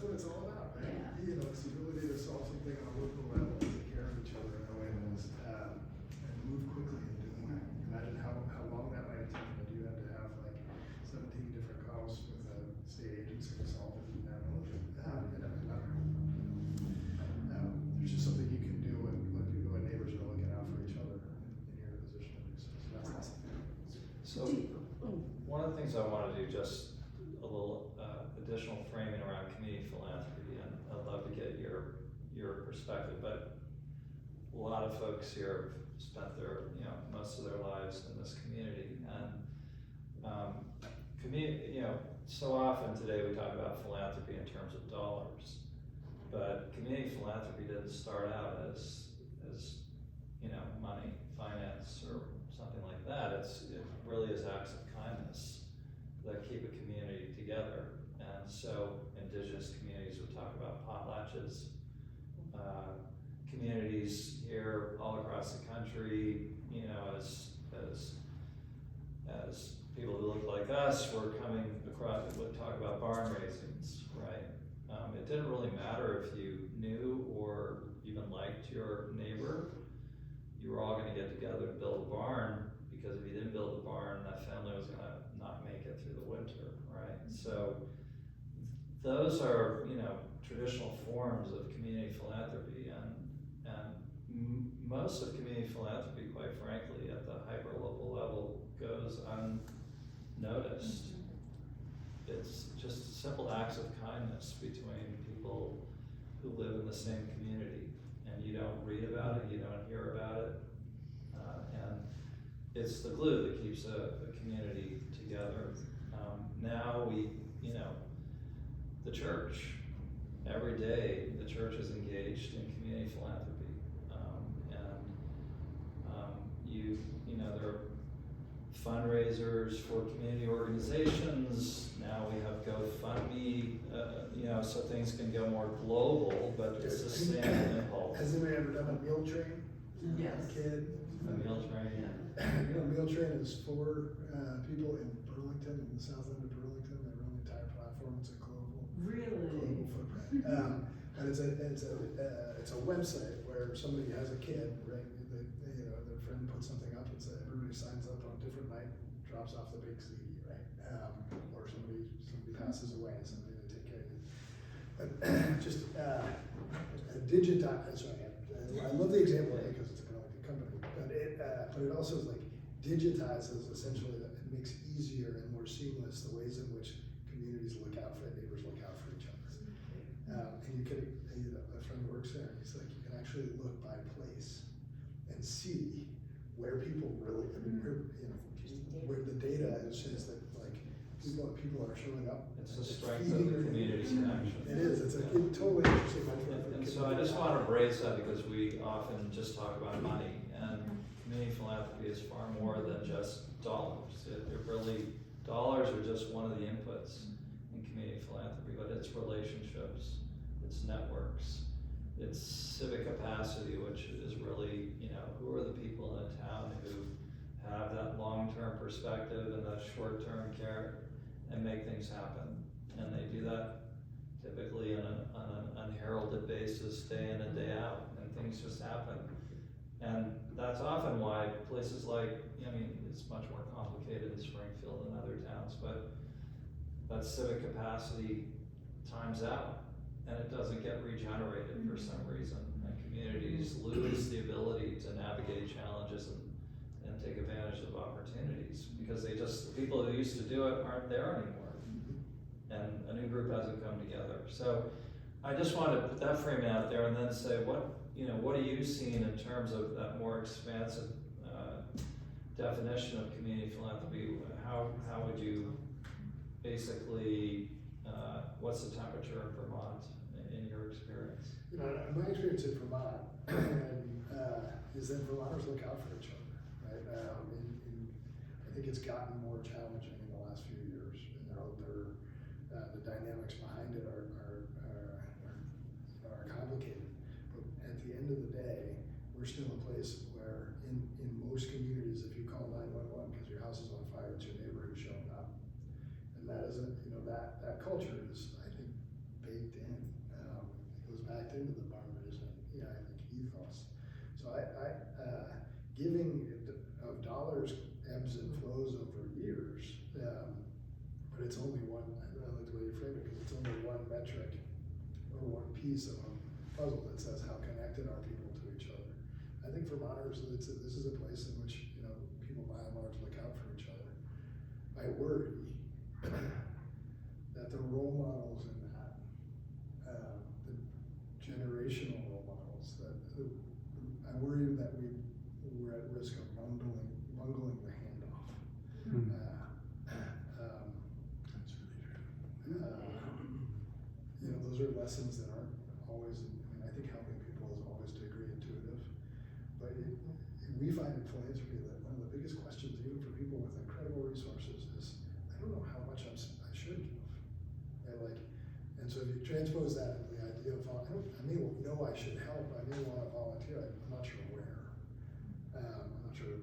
what it's all about, right? Yeah. It's the ability to solve something on a local level, take care of each other in a way that is, and move quickly in doing that. Imagine how long that might have taken, that you had to have like 17 different calls with a state agency to solve it in that moment. There's just something you can do when neighbors are looking out for each other in your position. So that's awesome. So, one of the things I want to do, just a little additional framing around community philanthropy, and I'd love to get your perspective, but a lot of folks here have spent their, most of their lives in this community, and so often today we talk about philanthropy in terms of dollars, but community philanthropy didn't start out as money, finance, or something like that. It really is acts of kindness that keep a community together. And so indigenous communities would talk about potlatches. Communities here all across the country, as people who look like us were coming across, would talk about barn raisings, right? It didn't really matter if you knew or even liked your neighbor. You were all gonna get together to build a barn, because if you didn't build a barn, that family was gonna not make it through the winter, right? So those are, traditional forms of community philanthropy, and most of community philanthropy, quite frankly, at the hyper-local level, goes unnoticed. It's just simple acts of kindness between people who live in the same community, and you don't read about it, you don't hear about it, and it's the glue that keeps a community together. Now the church, every day the church is engaged in community philanthropy, there are fundraisers for community organizations. Now we have GoFundMe, so things can go more global, but it's the same impulse. Has anybody ever done a meal train? Yes. A kid? A meal train. A meal train is for people in Burlington, in the south end of Burlington. They run the entire platform. It's a global footprint. And it's a website where somebody has a kid, right? Their friend puts something up and says everybody signs up on a different night, drops off the big CD, right? Or somebody passes away, and somebody to take care of you. But just digitize. Sorry, I love the example because it's kind of like a company, but it also is like digitizes essentially. That it makes easier and more seamless the ways in which communities look out for neighbors, look out for each other. And you can, a friend works there, and he's like, you can actually look by place and see where people really, where the data says that like people are showing up. It's the strength of the community connection. It is. It's a totally interesting. And so I just want to raise that, because we often just talk about money, and community philanthropy is far more than just dollars. It really, dollars are just one of the inputs in community philanthropy, but it's relationships, it's networks, it's civic capacity, which is really, you know, who are the people in a town who have that long-term perspective and that short-term care and make things happen. And they do that typically on an unheralded basis, day in and day out, and things just happen. And that's often why places like, I mean, it's much more complicated in Springfield than other towns, but that civic capacity times out, and it doesn't get regenerated for some reason. And communities lose the ability to navigate challenges and take advantage of opportunities, because the people who used to do it aren't there anymore. And a new group hasn't come together. So I just wanted to put that framing out there and then say, what are you seeing in terms of that more expansive definition of community philanthropy? How would you basically, what's the temperature in Vermont in your experience? You know, my experience in Vermont is that Vermonters look out for each other, right? I think it's gotten more challenging in the last few years, and the dynamics behind it are complicated. But at the end of the day, we're still a place where in most communities, if you call 911 because your house is on fire, it's your neighbor who's showing up. And that isn't, that culture is, I think, baked in. It goes back into the barbarism, I think, ethos. So giving of dollars ebbs and flows over years, but it's only one, I like the way you frame it, because it's only one metric or one piece of a puzzle that says how connected are people to each other. I think Vermonters, this is a place in which, people by and large look out for each other. I worry that the role models in that, the generational role models, I worry that we're at risk of bungling the handoff. That's really true. Those are lessons that aren't always, I think helping people is always to agree intuitive, but we find in philanthropy that one of the biggest questions, even for people with incredible resources, is I don't know how much I should give. And so if you transpose that into the idea of, I may know I should help, I may want to volunteer, I'm not sure where. I'm not sure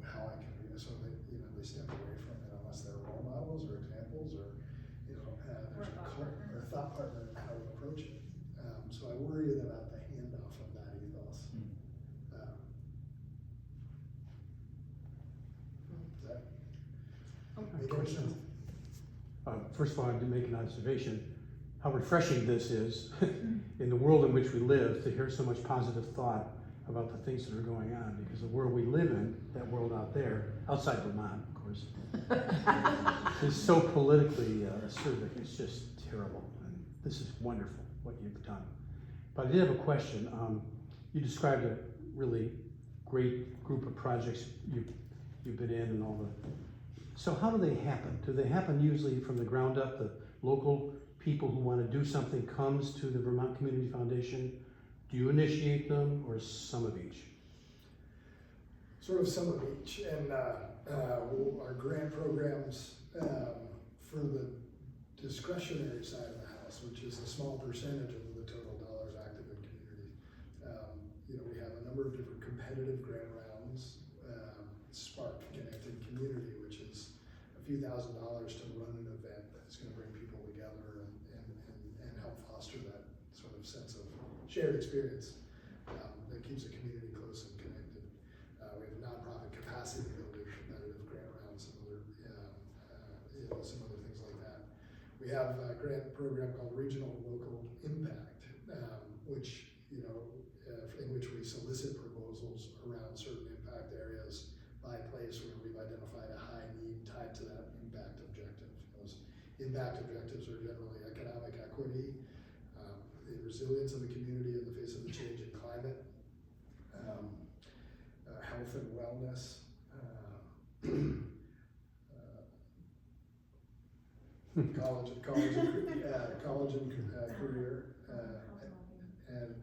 how I can be, so that, they step away from it unless they're role models or examples or, there's a thought partner in how to approach it. So I worry about the handoff of that ethos. Does that make any sense? First of all, I have to make an observation, how refreshing this is in the world in which we live, to hear so much positive thought about the things that are going on, because the world we live in, that world out there, outside Vermont, of course, is so politically acerbic. It's just terrible. And this is wonderful, what you've done. But I did have a question. You described a really great group of projects you've been in and all the. So how do they happen? Do they happen usually from the ground up? The local people who want to do something comes to the Vermont Community Foundation. Do you initiate them, or some of each? Sort of some of each, and our grant programs for the discretionary side of the house, which is a small percentage of the total dollars active in community. We have a number of different competitive grant rounds. Spark Connected Community, which is a few $1,000s to run an event that's going to bring people together and help foster that sort of sense of shared experience that keeps a community close and connected. We have nonprofit capacity building, competitive grant rounds, some other things like that. We have a grant program called Regional Local Impact, which in which we solicit proposals around certain impact areas by place where we've identified a high need tied to that impact objective. Those impact objectives are generally economic equity, the resilience of the community in the face of the changing climate, health and wellness, college and career, and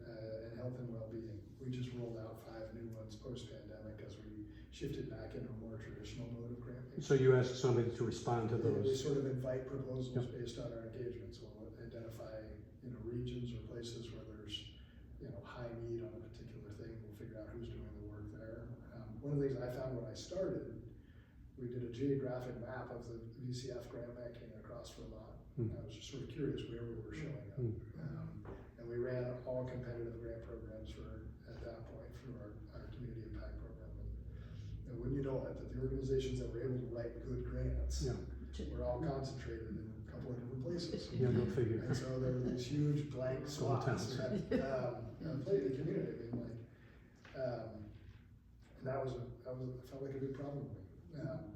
health and well-being. We just rolled out 5 new ones post-pandemic as we shifted back into a more traditional mode of granting. So you ask somebody to respond to We those? sort of invite proposals based on our engagements. We'll identify, regions or places where there high need on a particular thing, we'll figure out who's doing the work there. One of the things I found when I started, we did a geographic map of the VCF grant banking across Vermont. I was just sort of curious where we were showing up. And we ran all competitive grant programs at that point through our community impact program. And wouldn't you know it, that the organizations that were able to write good grants were all concentrated in a couple of different places. Yeah, go figure. And so there were these huge blank Small spots towns. that played the community. I mean, and that felt like a big problem to me.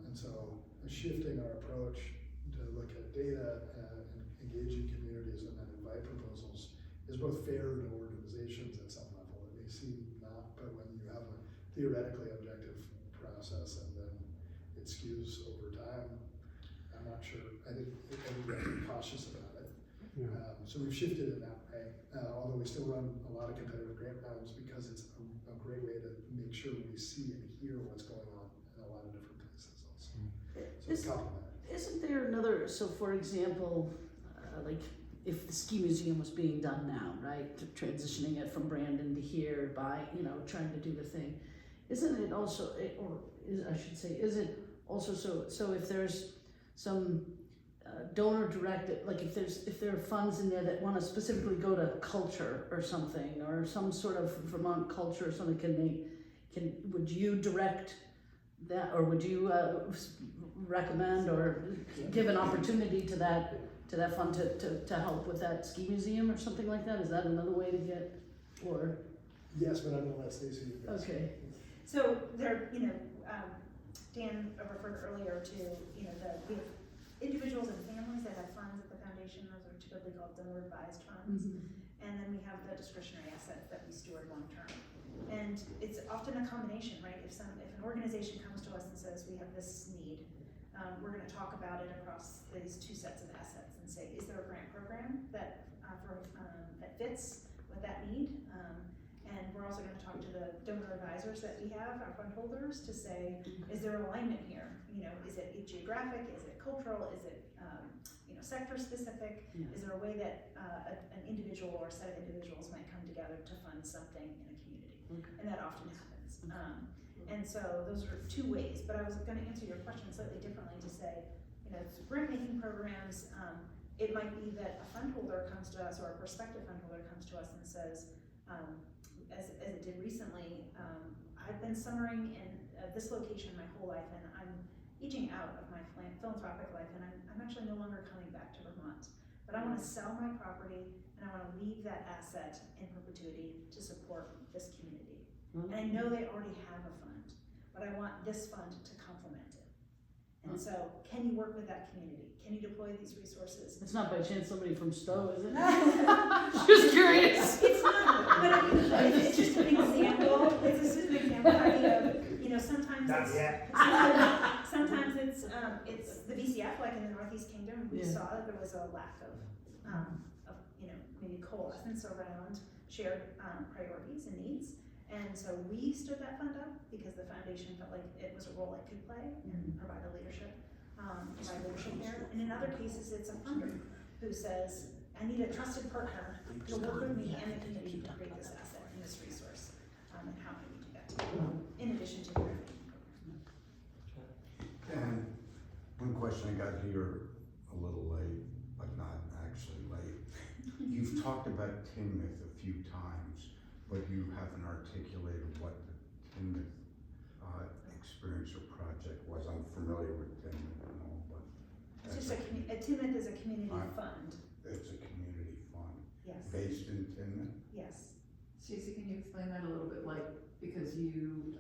And so shifting our approach to look at data and engaging communities and then invite proposals is both fair to organizations at some level. It may seem not, but when you have a theoretically objective process and then it skews over time, I'm not sure. I think everybody has to be cautious about it. So we've shifted in that way, although we still run a lot of competitive grant rounds because it's a great way to make sure we see and hear what's going on in a lot of different places also. So it's complementary. Isn't there another, so for example, like if the ski museum was being done now, right, transitioning it from Brandon to here by, trying to do the thing, isn't it also, is it also so if there's some donor directed, like if there are funds in there that want to specifically go to culture or something, or some sort of Vermont culture or something, would you direct that, or would you recommend or give an opportunity to that fund to help with that ski museum or something like that? Is that another way to get, or? Yes, but I'm gonna let Stacie. Okay. So there, Dan referred earlier to, we have individuals and families that have funds at the foundation. Those are typically called donor advised funds. And then we have the discretionary assets that we steward long term. And it's often a combination, right? If an organization comes to us and says, we have this need, we're gonna talk about it across these two sets of assets and say, is there a grant program that fits with that need? And we're also gonna talk to the donor advisors that we have, our fund holders, to say, is there alignment here? Is it geographic? Is it cultural? Is it sector specific? Is there a way that an individual or a set of individuals might come together to fund something in a community? And that often happens. And so those are two ways, but I was gonna answer your question slightly differently to say, grant making programs, it might be that a fund holder comes to us, or a prospective fund holder comes to us and says, as it did recently, I've been summering in this location my whole life, and I'm aging out of my philanthropic life, and I'm actually no longer coming back to Vermont. But I want to sell my property, and I want to leave that asset in perpetuity to support this community. And I know they already have a fund, but I want this fund to complement it. And so, can you work with that community? Can you deploy these resources? It's not by chance somebody from Stowe, is it? Just curious. It's not, but I mean, it's just an example. It's just an example. Sometimes sometimes it's the VCF, like in the Northeast Kingdom, we saw that there was a lack of maybe coalescence around shared priorities and needs. And so we stood that fund up because the foundation felt like it was a role it could play and provide leadership there. And in other cases, it's a funder who says, I need a trusted partner to work with me and the community to create this asset and this resource. And how can we do that together, in addition to the grant program? And one question, I got here a little late, but not actually late. You've talked about Tinmouth a few times, but you haven't articulated what the Tinmouth experience or project was. I'm familiar with Tinmouth and all, but. It's just Tinmouth is a community fund. It's a community fund. Yes. Based in Tinmouth? Yes. Stacie, can you explain that a little bit, because you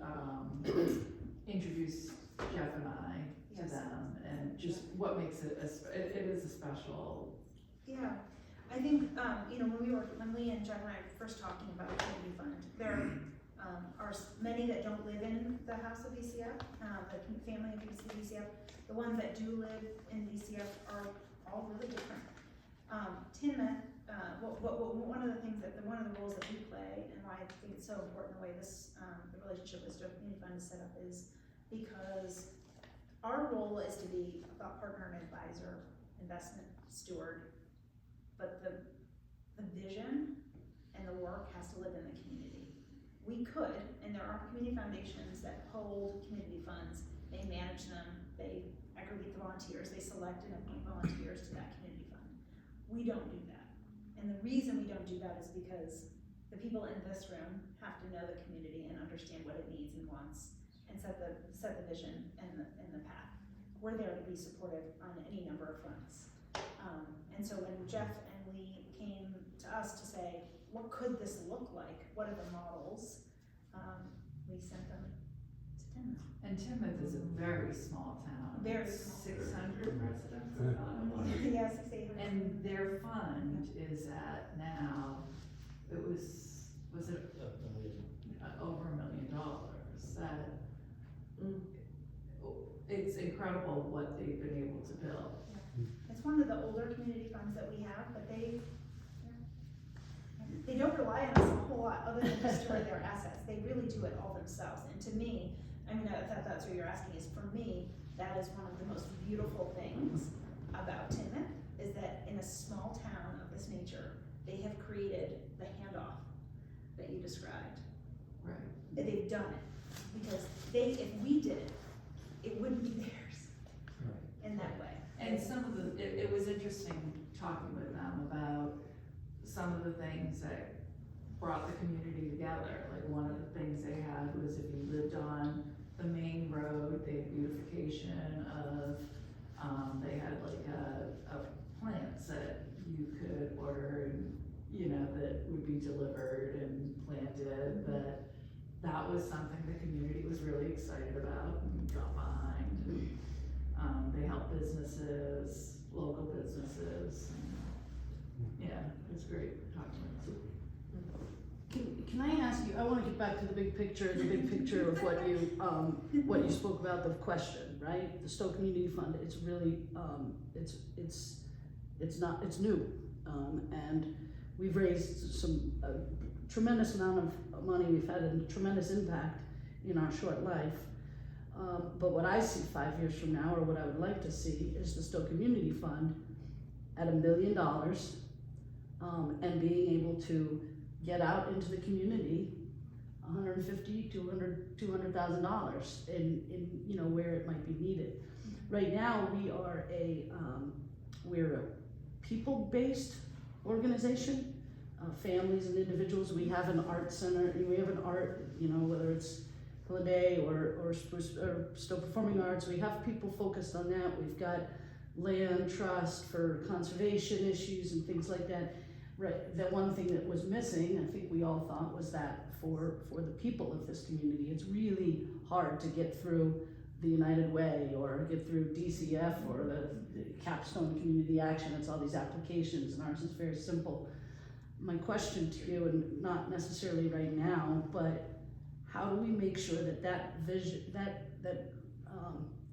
introduced Jeff and I to them, and just what makes it it is a special. Yeah, I think when Lee and Jeff and I were first talking about the community fund, there are many that don't live in the house of VCF, the family of VCF. The ones that do live in VCF are all really different. Tinmouth, one of the things one of the roles that we play, and why I think it's so important the way this the relationship with Stowe Community Fund is set up, is because our role is to be a thought partner and advisor, investment steward, but the vision and the work has to live in could, and there are community foundations that hold community funds, they manage them, they aggregate the volunteers, they select and appoint volunteers to that community fund. We don't do that. And the reason we don't do that is because the people in this room have to know the community and understand what it needs and wants and set the vision and the path. We're there to be supportive on any number of fronts. And so when Jeff and Lee came to us to say, what could this look like? What are the models? We sent them to Timoth. And Timoth is a very small town. Very small. 600 residents. Yeah, 600. And their fund is at now, was it over $1 million? That, it's incredible what they've been able to build. It's one of the older community funds that we have, but they don't rely on us a whole lot other than just to run their assets. They really do it all themselves. And to me, I mean, if that's what you're asking, is for me, that is one of the most beautiful things about Timoth, is that in a small town of this nature, they have created the handoff that you described. Right. They've done it, because if we did it, it wouldn't be theirs in that way. And some of it was interesting talking with them about some of the things that brought the community together. Like one of the things they had was if you lived on the main road, they had beautification of, they had like a plants that you could order and, you know, that would be delivered and planted, that was something the community was really excited about and got behind. They help businesses, local businesses. Yeah, it was great talking to them. Can I ask you, I wanna get back to the big picture of what you spoke about, the question, right? The Stowe Community Fund, it's really, it's new. And we've raised a tremendous amount of money, we've had a tremendous impact in our short life. But what I see 5 years from now, or what I would like to see, is the Stowe Community Fund at $1 million, and being able to get out into the community $150,000, $200,000 in you know, where it might be needed. Right now, we're a people-based organization, families and individuals. We have an art center, we have an art, you know, whether it's Holiday or Stowe Performing Arts, we have people focused on that. We've got land trust for conservation issues and things like that. Right, the one thing that was missing, I think we all thought, was that for the people of this community. It's really hard to get through the United Way or get through DCF or the Capstone Community Action. It's all these applications, and ours is very simple. My question to you, and not necessarily right now, but how do we make sure that vision,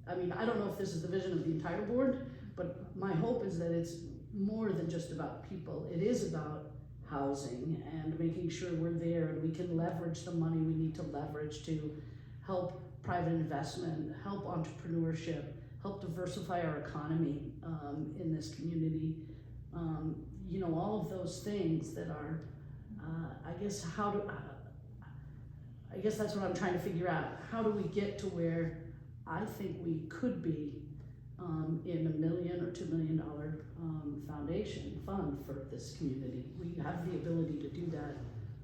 I mean, I don't know if this is the vision of the entire board, but my hope is that it's more than just about people. It is about housing and making sure we're there and we can leverage the money we need to leverage to help private investment, help entrepreneurship, help diversify our economy in this community. You know, all of those things that are, I guess that's what I'm trying to figure out. How do we get to where I think we could be in $1 million or $2 million foundation fund for this community? We have the ability to do that,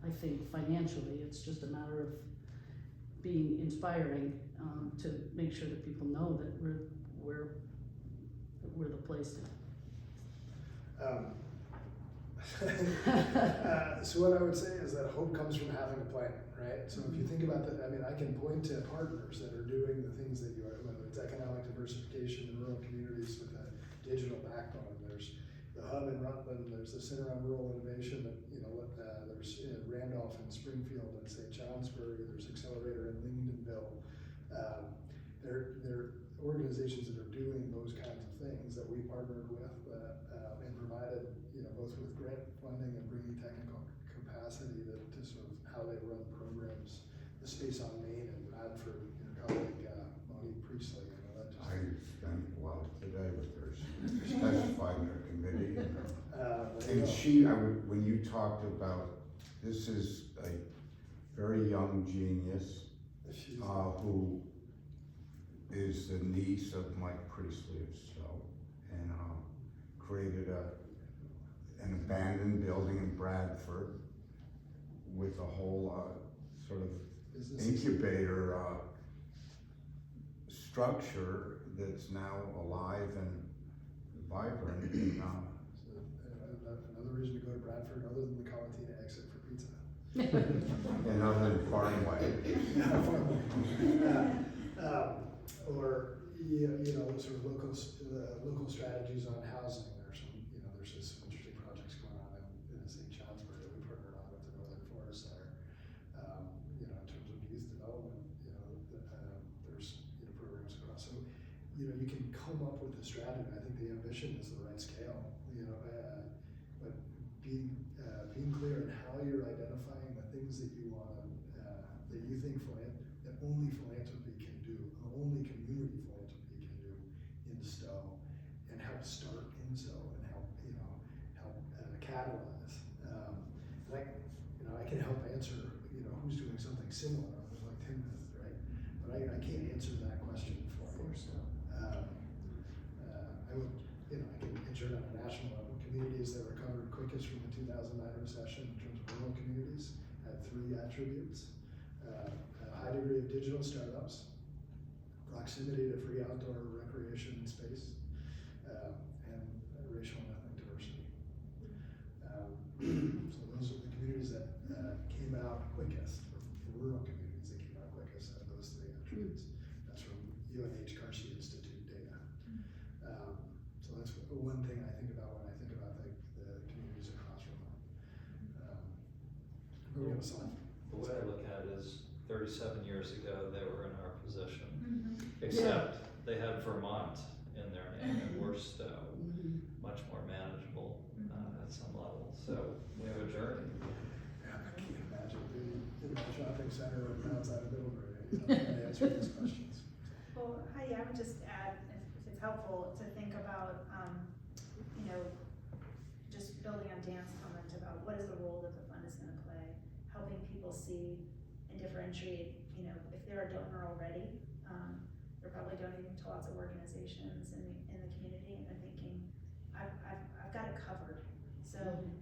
I think, financially. It's just a matter of being inspiring to make sure that people know that we're the place to. So what I would say is that hope comes from having a plan, right? So if you think about that, I mean, I can point to partners that are doing the things that you are, whether it's economic diversification in rural communities with a digital backbone. There's the hub in Rutland, there's the Center on Rural Innovation, that, you know, there's Randolph and Springfield and St. Johnsbury, there's Accelerator in Lyndonville. They're organizations that are doing those kinds of things that we partnered with and provided, you know, both with grant funding and bringing technical capacity to sort of how they run programs. The Space on Main in Bradford, your colleague Monique Priestley, you know, that just. I spent a while today with her. She testified in her committee. And when you talked about, this is a very young genius, She's, who is the niece of Mike Priestley of Stowe, and created an abandoned building in Bradford with a whole sort of business. incubator structure that's now alive and vibrant. And, So, another reason to go to Bradford, other than the Colatina exit for pizza. and other than Farmway. Or, you know, sort of local strategies on housing. There's just some interesting projects going on in St. Johnsbury that we partnered on with the Northern Forest Center. In terms of youth development, there's, programs across. So, you can come up with a strategy. I think the ambition is the right scale, but being clear in how you're identifying the things that you want to, that you think that only philanthropy can do, only community philanthropy can do in Stowe, and help start in Stowe and help catalyze. I can help answer, who's doing something similar, like Timothy, right? But I can't answer that question for you. So, I would, I can answer it on a national level. Communities that recovered quickest from the 2009 recession in terms of rural communities had 3 attributes: a high degree of digital startups, proximity to free outdoor recreation space, and racial and ethnic diversity. So those are the communities that came out quickest, or the rural communities that came out quickest had those 3 attributes. That's from UNH Garcia Institute data. So that's one thing I think about when I think about the communities across Vermont. We're gonna solve. The way I look at it is 37 years ago, they were in our position, Mm-hmm. except they had Vermont in their name and we're Stowe, much more manageable at some level. So we have a journey. I can't imagine being in my shopping center outside of Middlebury, and answering these questions. Well, Heidi, I would just add, if it's helpful, to think about, just building on Dan's comment about what is the role that the fund is gonna play, helping people see and differentiate, if they're a donor already, they're probably donating to lots of organizations in the community, and they're thinking, I've got it covered. So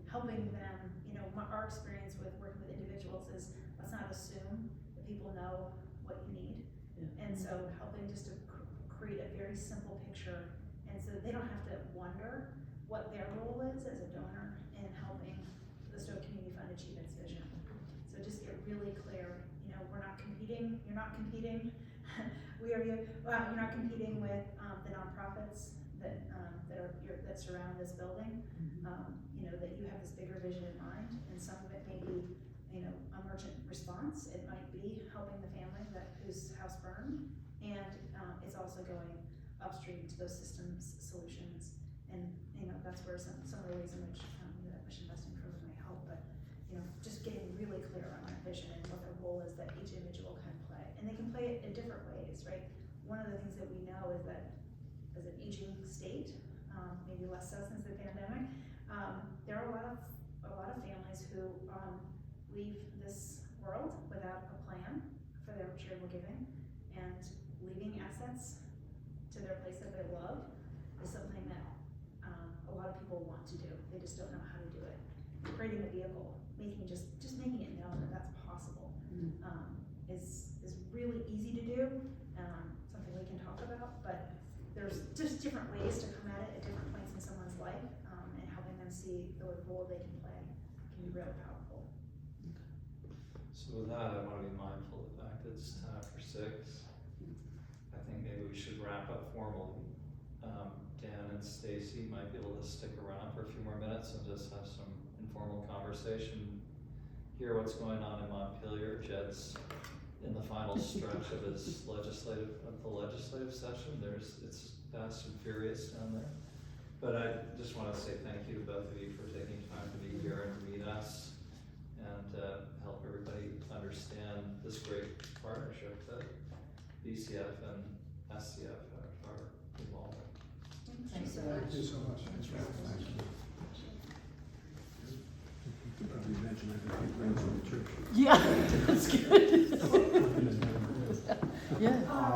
helping them, our experience with working with individuals is, let's not assume that people know what you need. And so helping just to create a very simple picture, and so they don't have to wonder what their role is as a donor in helping the Stowe Community Fund achieve its vision. So just get really clear, we're not competing, you're not competing, you're not competing with the nonprofits that surround this building. That you have this bigger vision in mind, and some of it may be, a merchant response. It might be helping the family whose house burned, and it's also going upstream to those systems solutions. And that's where some of the ways in which that mission investing program may help. But just getting really clear on that vision and what their role is that each individual can play, and they can play it in different ways, right? One of the things that we know is that as an aging state, maybe less so since the pandemic, there are a lot of families who leave this world without a plan for their charitable giving, and leaving assets to their place that they love is something that a lot of people want to do. They just don't know how to do it. Creating a vehicle, making it known that that's possible, is really easy to do. Something we can talk about, but there's just different ways to come at it at different points in someone's life, and helping them see the role they can play can be really powerful. So with that, I want to be mindful of the fact that it's 10 after 6. I think maybe we should wrap up formally. Dan and Stacie might be able to stick around for a few more minutes and just have some informal conversation, hear what's going on in Montpelier. Jed's in the final stretch of his legislative session. It's fast and furious down there. But I just want to say thank you to both of you for taking time to be here and meet us and help everybody understand this great partnership that BCF and SCF are involved in. Thanks so Thank much. you so much. Thanks for having us. Thank you. You probably mentioned and I can take ransom in the church. Yeah, that's good. Looking at that. Yeah.